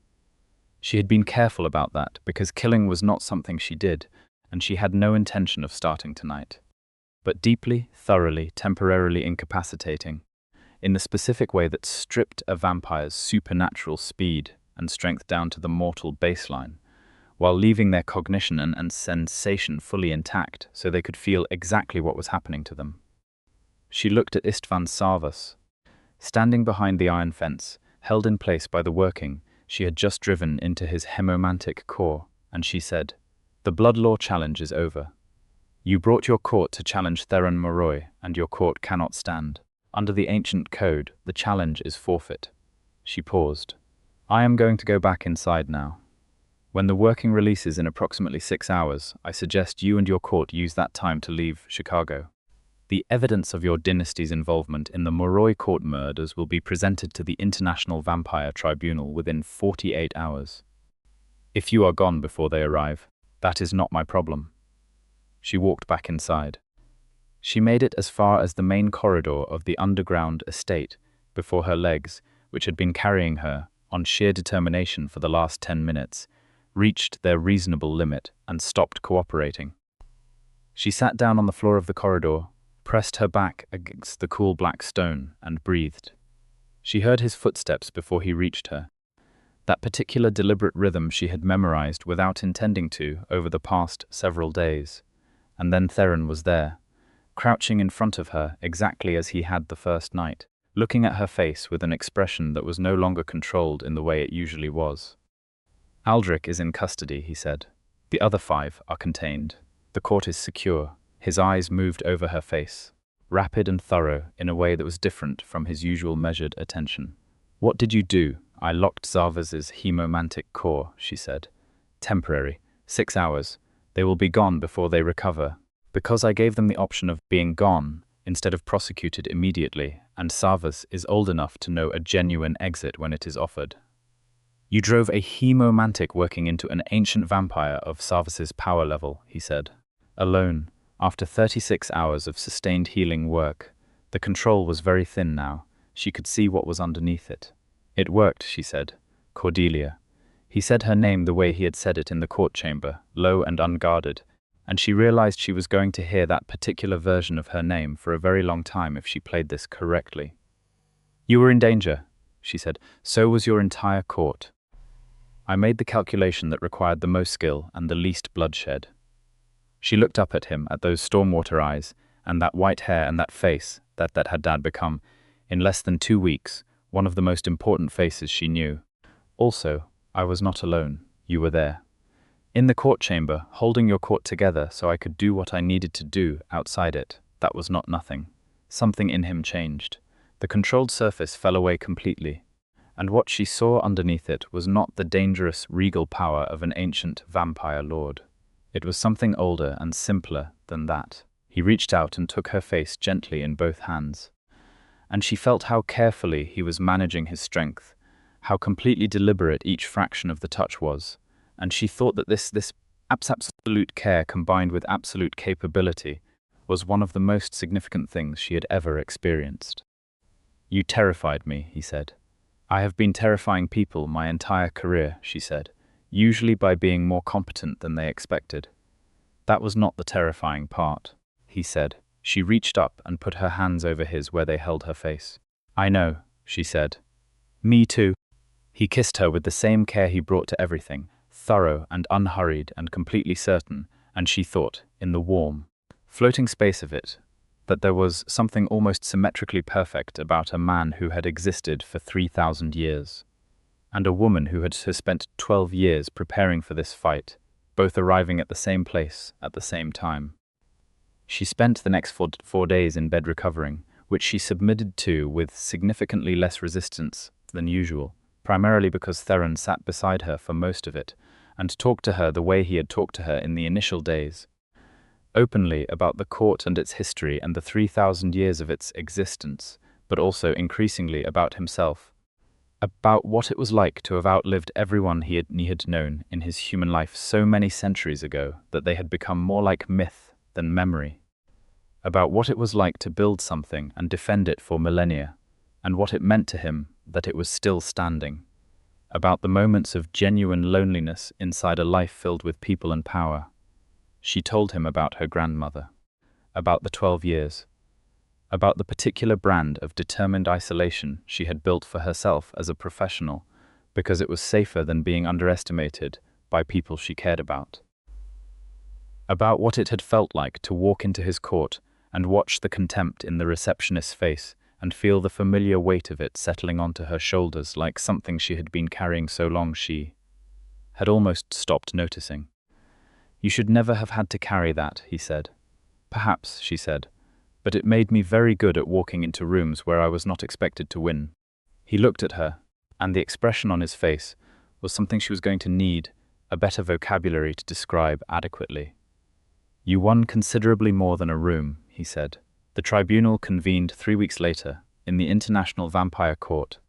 A: She had been careful about that because killing was not something she did, and she had no intention of starting tonight. But deeply, thoroughly, temporarily incapacitating, in the specific way that stripped a vampire's supernatural speed and strength down to the mortal baseline, while leaving their cognition and sensation fully intact so they could feel exactly what was happening to them. She looked at Istvan Savas, standing behind the iron fence, held in place by the working she had just driven into his hemomantic core, and she said, "The blood law challenge is over. You brought your court to challenge Theron Moroi, and your court cannot stand. Under the ancient code, the challenge is forfeit." She paused. "I am going to go back inside now. When the working releases in approximately 6 hours, I suggest you and your court use that time to leave Chicago. The evidence of your dynasty's involvement in the Moroi court murders will be presented to the International Vampire Tribunal within 48 hours. If you are gone before they arrive, that is not my problem." She walked back inside. She made it as far as the main corridor of the underground estate before her legs, which had been carrying her on sheer determination for the last 10 minutes, reached their reasonable limit and stopped cooperating. She sat down on the floor of the corridor, pressed her back against the cool black stone, and breathed. She heard his footsteps before he reached her. That particular deliberate rhythm she had memorized without intending to over the past several days. And then Theron was there, crouching in front of her exactly as he had the first night, looking at her face with an expression that was no longer controlled in the way it usually was. "Aldrich is in custody," he said. "The other 5 are contained. The court is secure." His eyes moved over her face, rapid and thorough in a way that was different from his usual measured attention. "What did you do?" "I locked Zavas's hemomantic core," she said. "Temporary. 6 hours. They will be gone before they recover. Because I gave them the option of being gone instead of prosecuted immediately, and Savas is old enough to know a genuine exit when it is offered." "You drove a hemomantic working into an ancient vampire of Savas's power level," he said. "Alone, after 36 hours of sustained healing work. The control was very thin now. She could see what was underneath it." "It worked," she said. "Cordelia." He said her name the way he had said it in the court chamber, low and unguarded, and she realized she was going to hear that particular version of her name for a very long time if she played this correctly. "You were in danger," she said. "So was your entire court. I made the calculation that required the most skill and the least bloodshed." She looked up at him, at those stormwater eyes, and that white hair and that face that had Dad become, in less than 2 weeks, one of the most important faces she knew. "Also, I was not alone. You were there. In the court chamber, holding your court together so I could do what I needed to do outside it. That was not nothing." Something in him changed. The controlled surface fell away completely, and what she saw underneath it was not the dangerous regal power of an ancient vampire lord. It was something older and simpler than that. He reached out and took her face gently in both hands, and she felt how carefully he was managing his strength, how completely deliberate each fraction of the touch was, and she thought that this absolute care combined with absolute capability was one of the most significant things she had ever experienced. "You terrified me," he said. "I have been terrifying people my entire career," she said, "usually by being more competent than they expected." "That was not the terrifying part," he said. She reached up and put her hands over his where they held her face. "I know," she said. "Me too." He kissed her with the same care he brought to everything, thorough and unhurried and completely certain, and she thought, in the warm, floating space of it, that there was something almost symmetrically perfect about a man who had existed for 3,000 years, and a woman who had spent 12 years preparing for this fight, both arriving at the same place at the same time. She spent the next 4 days in bed recovering, which she submitted to with significantly less resistance than usual, primarily because Theron sat beside her for most of it, and talked to her the way he had talked to her in the initial days, openly about the court and its history and the 3,000 years of its existence, but also increasingly about himself, about what it was like to have outlived everyone he had known in his human life so many centuries ago that they had become more like myth than memory, about what it was like to build something and defend it for millennia, and what it meant to him that it was still standing, about the moments of genuine loneliness inside a life filled with people and power. She told him about her grandmother, about the 12 years, about the particular brand of determined isolation she had built for herself as a professional, because it was safer than being underestimated by people she cared about, about what it had felt like to walk into his court and watch the contempt in the receptionist's face and feel the familiar weight of it settling onto her shoulders like something she had been carrying so long she had almost stopped noticing. "You should never have had to carry that," he said. "Perhaps," she said, "but it made me very good at walking into rooms where I was not expected to win." He looked at her, and the expression on his face was something she was going to need a better vocabulary to describe adequately. "You won considerably more than a room," he said. The tribunal convened 3 weeks later in the International Vampire Court,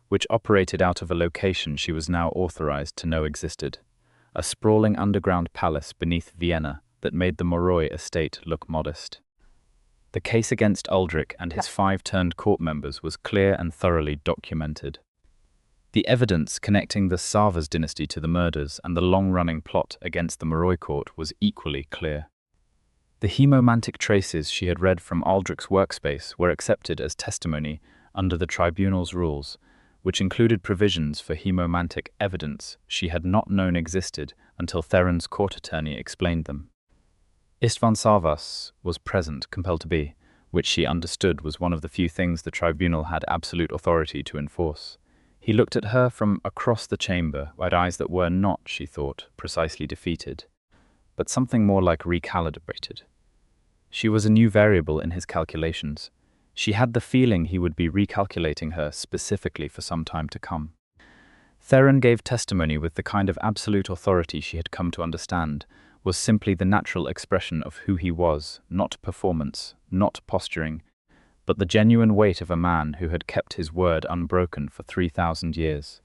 A: which operated out of a location she was now authorized to know existed, a sprawling underground palace beneath Vienna that made the Moroi estate look modest. The case against Aldrich and his 5 turned court members was clear and thoroughly documented. The evidence connecting the Savas dynasty to the murders and the long-running plot against the Moroi court was equally clear. The hemomantic traces she had read from Aldrich's workspace were accepted as testimony under the tribunal's rules, which included provisions for hemomantic evidence she had not known existed until Theron's court attorney explained them. Istvan Savas was present, compelled to be, which she understood was one of the few things the tribunal had absolute authority to enforce. He looked at her from across the chamber with eyes that were not, she thought, precisely defeated, but something more like recalibrated. She was a new variable in his calculations. She had the feeling he would be recalculating her specifically for some time to come. Theron gave testimony with the kind of absolute authority she had come to understand was simply the natural expression of who he was, not performance, not posturing, but the genuine weight of a man who had kept his word unbroken for 3,000 years.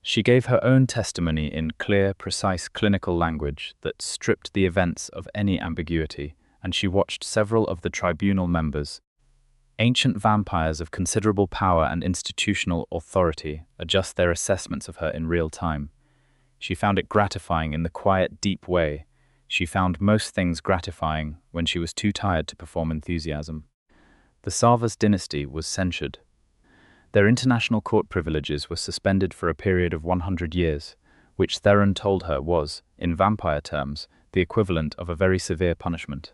A: She gave her own testimony in clear, precise clinical language that stripped the events of any ambiguity, and she watched several of the tribunal members, ancient vampires of considerable power and institutional authority, adjust their assessments of her in real time. She found it gratifying in the quiet, deep way she found most things gratifying when she was too tired to perform enthusiasm. The Savas dynasty was censured. Their international court privileges were suspended for a period of 100 years, which Theron told her was, in vampire terms, the equivalent of a very severe punishment.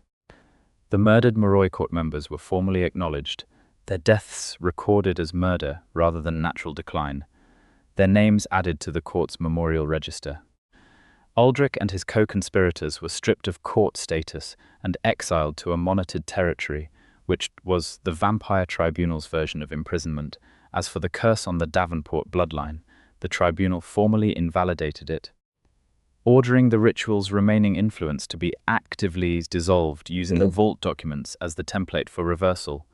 A: The murdered Moroi court members were formally acknowledged, their deaths recorded as murder rather than natural decline, their names added to the court's memorial register. Aldrich and his co-conspirators were stripped of court status and exiled to a monitored territory which was the vampire tribunal's version of imprisonment. As for the curse on the Davenport bloodline, the tribunal formally invalidated it, ordering the ritual's remaining influence to be actively dissolved using the vault documents as the template for reversal,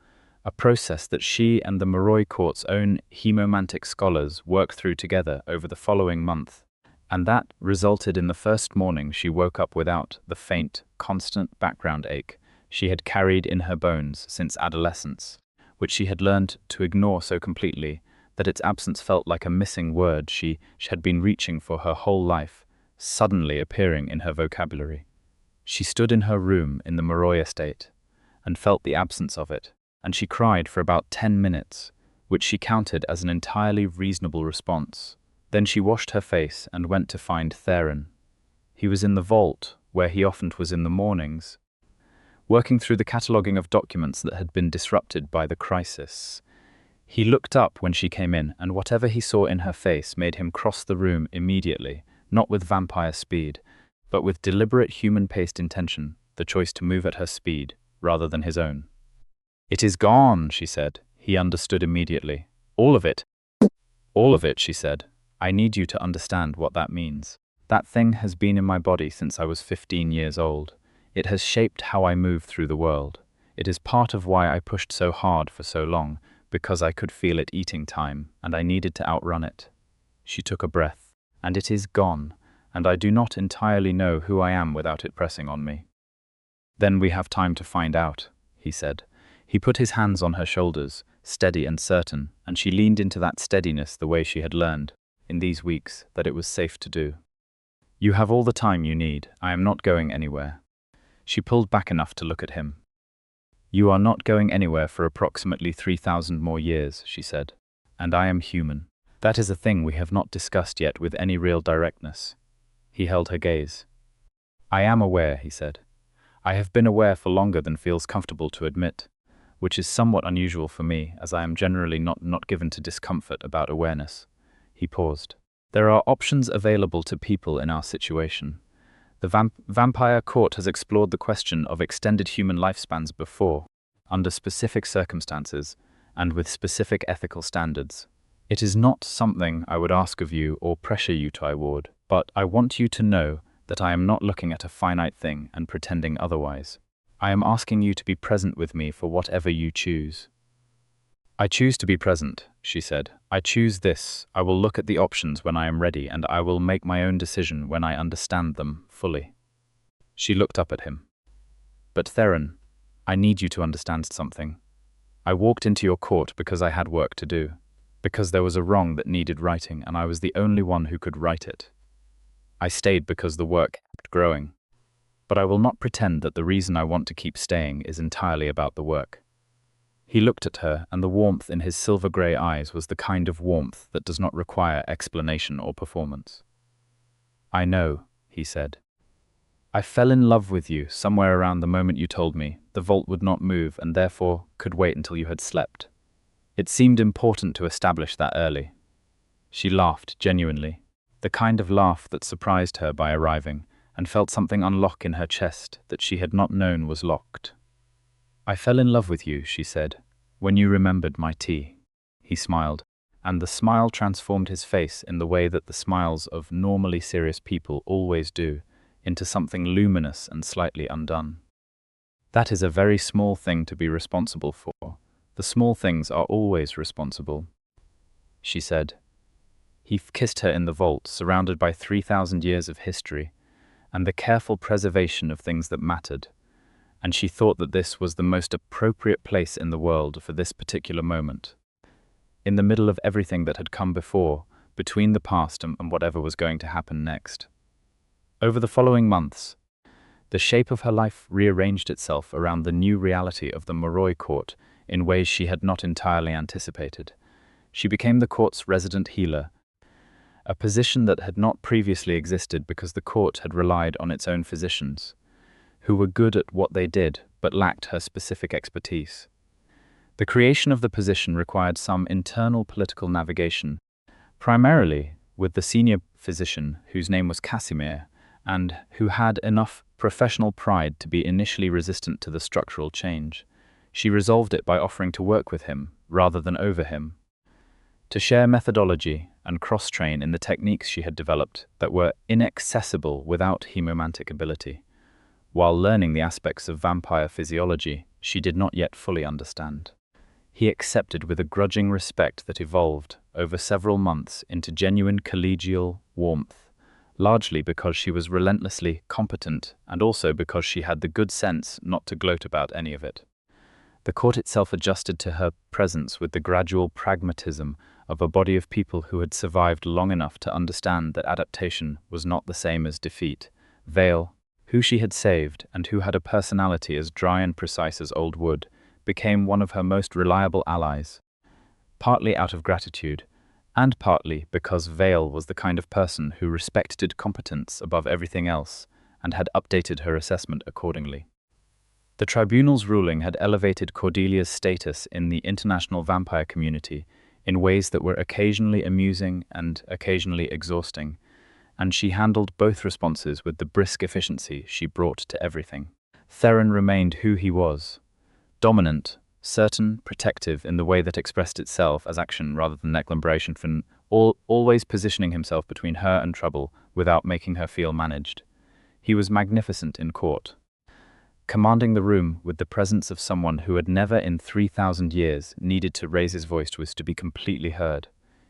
A: a process that she and the Moroi court's own hemomantic scholars worked through together over the following month, and that resulted in the first morning she woke up without the faint, constant background ache she had carried in her bones since adolescence, which she had learned to ignore so completely that its absence felt like a missing word she had been reaching for her whole life, suddenly appearing in her vocabulary. She stood in her room in the Moroi estate and felt the absence of it, and she cried for about 10 minutes, which she counted as an entirely reasonable response. Then she washed her face and went to find Theron. He was in the vault, where he often was in the mornings, working through the cataloguing of documents that had been disrupted by the crisis. He looked up when she came in, and whatever he saw in her face made him cross the room immediately, not with vampire speed, but with deliberate human-paced intention, the choice to move at her speed, rather than his own. "It is gone," she said. He understood immediately. "All of it." "All of it," she said. "I need you to understand what that means. That thing has been in my body since I was 15 years old. It has shaped how I move through the world. It is part of why I pushed so hard for so long, because I could feel it eating time, and I needed to outrun it." She took a breath. "And it is gone, and I do not entirely know who I am without it pressing on me." "Then we have time to find out," he said. He put his hands on her shoulders, steady and certain, and she leaned into that steadiness the way she had learned, in these weeks, that it was safe to do. "You have all the time you need. I am not going anywhere." She pulled back enough to look at him. "You are not going anywhere for approximately 3,000 more years," she said. "And I am human. That is a thing we have not discussed yet with any real directness." He held her gaze. "I am aware," he said. "I have been aware for longer than feels comfortable to admit, which is somewhat unusual for me, as I am generally not given to discomfort about awareness." He paused. "There are options available to people in our situation. The vampire court has explored the question of extended human lifespans before, under specific circumstances, and with specific ethical standards. It is not something I would ask of you or pressure you to award, but I want you to know that I am not looking at a finite thing and pretending otherwise. I am asking you to be present with me for whatever you choose." "I choose to be present," she said. "I choose this. I will look at the options when I am ready, and I will make my own decision when I understand them fully." She looked up at him. "But Theron, I need you to understand something. I walked into your court because I had work to do, because there was a wrong that needed righting, and I was the only one who could right it. I stayed because the work kept growing. But I will not pretend that the reason I want to keep staying is entirely about the work." He looked at her, and the warmth in his silver-grey eyes was the kind of warmth that does not require explanation or performance. "I know," he said. "I fell in love with you somewhere around the moment you told me the vault would not move and therefore could wait until you had slept. It seemed important to establish that early." She laughed genuinely, the kind of laugh that surprised her by arriving, and felt something unlock in her chest that she had not known was locked. "I fell in love with you," she said, "when you remembered my tea." He smiled, and the smile transformed his face in the way that the smiles of normally serious people always do, into something luminous and slightly undone. "That is a very small thing to be responsible for. The small things are always responsible," she said. He kissed her in the vault, surrounded by 3,000 years of history, and the careful preservation of things that mattered, and she thought that this was the most appropriate place in the world for this particular moment, in the middle of everything that had come before, between the past and whatever was going to happen next. Over the following months, the shape of her life rearranged itself around the new reality of the Moroi court in ways she had not entirely anticipated. She became the court's resident healer, a position that had not previously existed because the court had relied on its own physicians, who were good at what they did but lacked her specific expertise. The creation of the position required some internal political navigation, primarily with the senior physician, whose name was Casimir, and who had enough professional pride to be initially resistant to the structural change. She resolved it by offering to work with him, rather than over him, to share methodology and cross-train in the techniques she had developed that were inaccessible without hemomantic ability, while learning the aspects of vampire physiology she did not yet fully understand. He accepted with a grudging respect that evolved, over several months, into genuine collegial warmth, largely because she was relentlessly competent and also because she had the good sense not to gloat about any of it. The court itself adjusted to her presence with the gradual pragmatism of a body of people who had survived long enough to understand that adaptation was not the same as defeat. Vale, who she had saved and who had a personality as dry and precise as old wood, became one of her most reliable allies, partly out of gratitude, and partly because Vale was the kind of person who respected competence above everything else and had updated her assessment accordingly. The tribunal's ruling had elevated Cordelia's status in the international vampire community in ways that were occasionally amusing and occasionally exhausting, and she handled both responses with the brisk efficiency she brought to everything. Theron remained who he was, dominant, certain, protective in the way that expressed itself as action rather than declamation, always positioning himself between her and trouble without making her feel managed. He was magnificent in court, commanding the room with the presence of someone who had never in 3,000 years needed to raise his voice to be completely heard.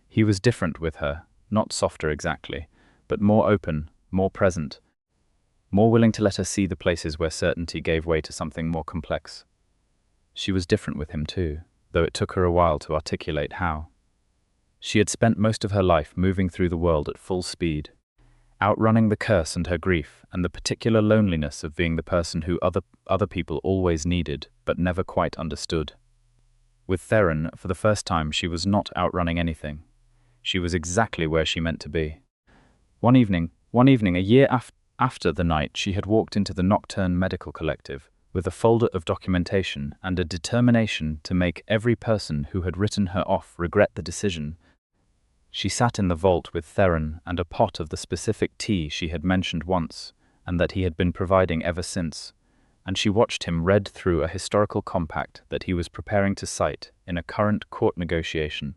A: He was different with her, not softer exactly, but more open, more present, more willing to let her see the places where certainty gave way to something more complex. She was different with him too, though it took her a while to articulate how. She had spent most of her life moving through the world at full speed, outrunning the curse and her grief and the particular loneliness of being the person who other people always needed but never quite understood. With Theron, for the first time, she was not outrunning anything. She was exactly where she meant to be. One evening, a year after the night she had walked into the Nocturne Medical Collective, with a folder of documentation and a determination to make every person who had written her off regret the decision, she sat in the vault with Theron and a pot of the specific tea she had mentioned once and that he had been providing ever since, and she watched him read through a historical compact that he was preparing to cite in a current court negotiation.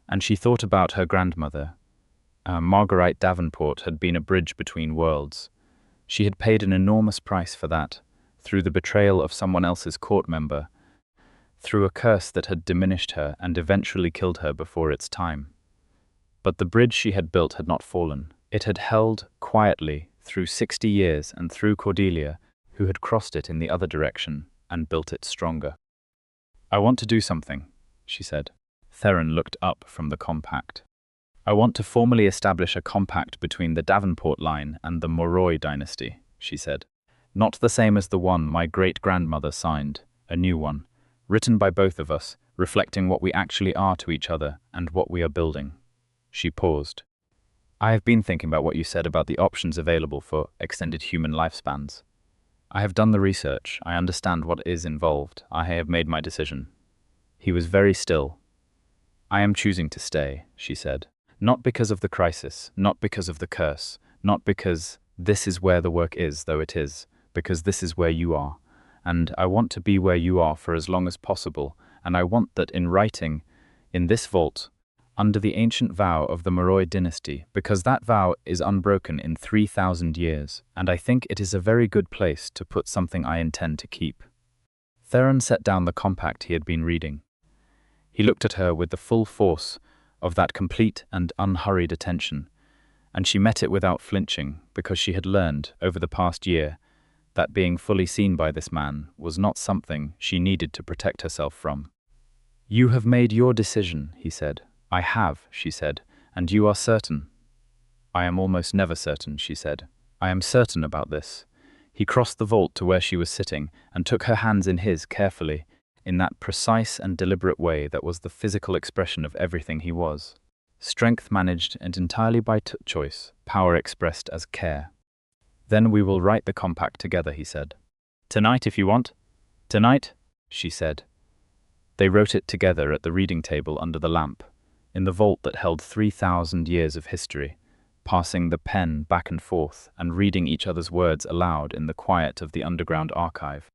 A: And she thought about her grandmother. Marguerite Davenport had been a bridge between worlds. She had paid an enormous price for that, through the betrayal of someone else's court member, through a curse that had diminished her and eventually killed her before its time. But the bridge she had built had not fallen. It had held quietly through 60 years and through Cordelia, who had crossed it in the other direction and built it stronger. "I want to do something," she said. Theron looked up from the compact. "I want to formally establish a compact between the Davenport line and the Moroi dynasty," she said. "Not the same as the one my great-grandmother signed, a new one, written by both of us, reflecting what we actually are to each other and what we are building." She paused. "I have been thinking about what you said about the options available for extended human lifespans. I have done the research. I understand what is involved. I have made my decision." He was very still. "I am choosing to stay," she said. "Not because of the crisis, not because of the curse, not because this is where the work is, though it is, because this is where you are. And I want to be where you are for as long as possible, and I want that in writing, in this vault, under the ancient vow of the Moroi dynasty, because that vow is unbroken in 3,000 years, and I think it is a very good place to put something I intend to keep." Theron set down the compact he had been reading. He looked at her with the full force of that complete and unhurried attention, and she met it without flinching, because she had learned, over the past year, that being fully seen by this man was not something she needed to protect herself from. "You have made your decision," he said. "I have," she said, "and you are certain." "I am almost never certain," she said. "I am certain about this." He crossed the vault to where she was sitting and took her hands in his carefully, in that precise and deliberate way that was the physical expression of everything he was. Strength managed and entirely by choice, power expressed as care. "Then we will write the compact together," he said. "Tonight, if you want." "Tonight," she said. They wrote it together at the reading table under the lamp, in the vault that held 3,000 years of history, passing the pen back and forth and reading each other's words aloud in the quiet of the underground archive.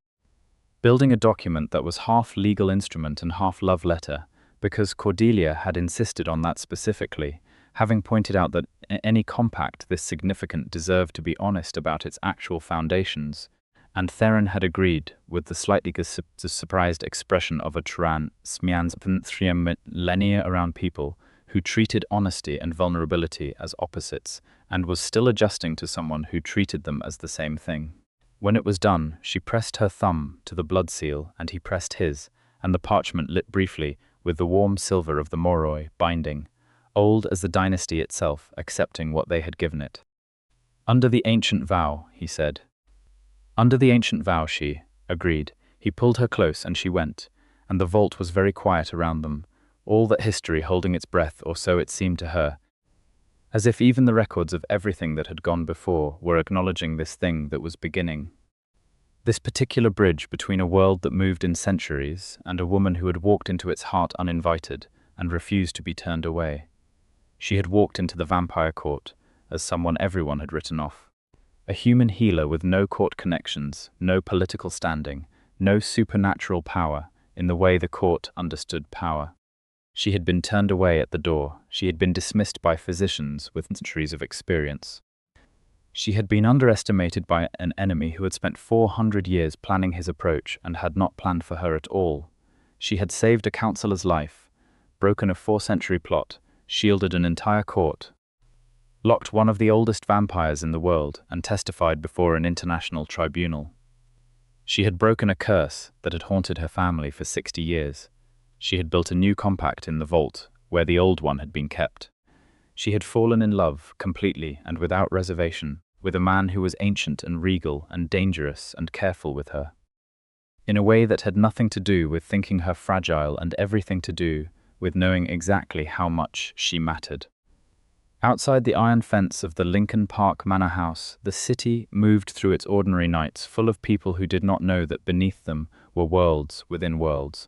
A: building a document that was half legal instrument and half love letter, because Cordelia had insisted on that specifically, having pointed out that any compact this significant deserved to be honest about its actual foundations, and Theron had agreed, with the slightly surprised expression of a tyran smians millennia around people who treated honesty and vulnerability as opposites, and was still adjusting to someone who treated them as the same thing. When it was done, she pressed her thumb to the blood seal, and he pressed his, and the parchment lit briefly with the warm silver of the Moroi binding, old as the dynasty itself, accepting what they had given it. "Under the ancient vow," he said. "Under the ancient vow," she agreed. He pulled her close, and she went, and the vault was very quiet around them, all that history holding its breath, or so it seemed to her, as if even the records of everything that had gone before were acknowledging this thing that was beginning. This particular bridge between a world that moved in centuries and a woman who had walked into its heart uninvited and refused to be turned away. She had walked into the vampire court as someone everyone had written off. A human healer with no court connections, no political standing, no supernatural power in the way the court understood power. She had been turned away at the door. She had been dismissed by physicians with centuries of experience. She had been underestimated by an enemy who had spent 400 years planning his approach and had not planned for her at all. She had saved a counselor's life, broken a 4-century plot, shielded an entire court, locked one of the oldest vampires in the world, and testified before an international tribunal. She had broken a curse that had haunted her family for 60 years. She had built a new compact in the vault where the old one had been kept. She had fallen in love, completely and without reservation, with a man who was ancient and regal and dangerous and careful with her, in a way that had nothing to do with thinking her fragile and everything to do with knowing exactly how much she mattered. Outside the iron fence of the Lincoln Park Manor House, the city moved through its ordinary nights, full of people who did not know that beneath them were worlds within worlds,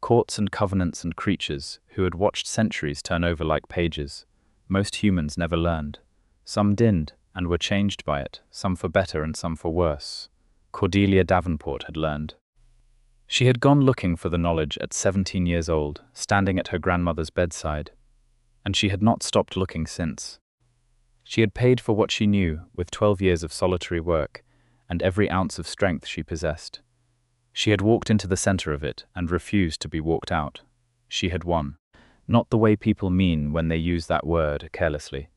A: courts and covenants and creatures who had watched centuries turn over like pages. Most humans never learned. Some did and were changed by it, some for better and some for worse. Cordelia Davenport had learned. She had gone looking for the knowledge at 17 years old, standing at her grandmother's bedside, and she had not stopped looking since. She had paid for what she knew with 12 years of solitary work and every ounce of strength she possessed. She had walked into the center of it and refused to be walked out. She had won. Not the way people mean when they use that word carelessly.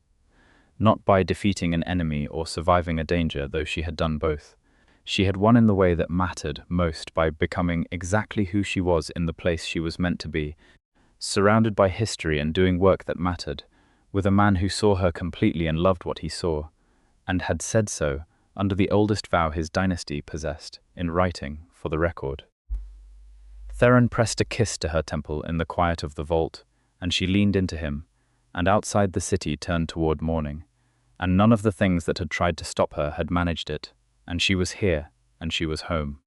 A: Not by defeating an enemy or surviving a danger, though she had done both. She had won in the way that mattered most, by becoming exactly who she was in the place she was meant to be, surrounded by history and doing work that mattered, with a man who saw her completely and loved what he saw, and had said so under the oldest vow his dynasty possessed, in writing, for the record. Theron pressed a kiss to her temple in the quiet of the vault, and she leaned into him, and outside the city turned toward morning, and none of the things that had tried to stop her had managed it, and she was here, and she was home.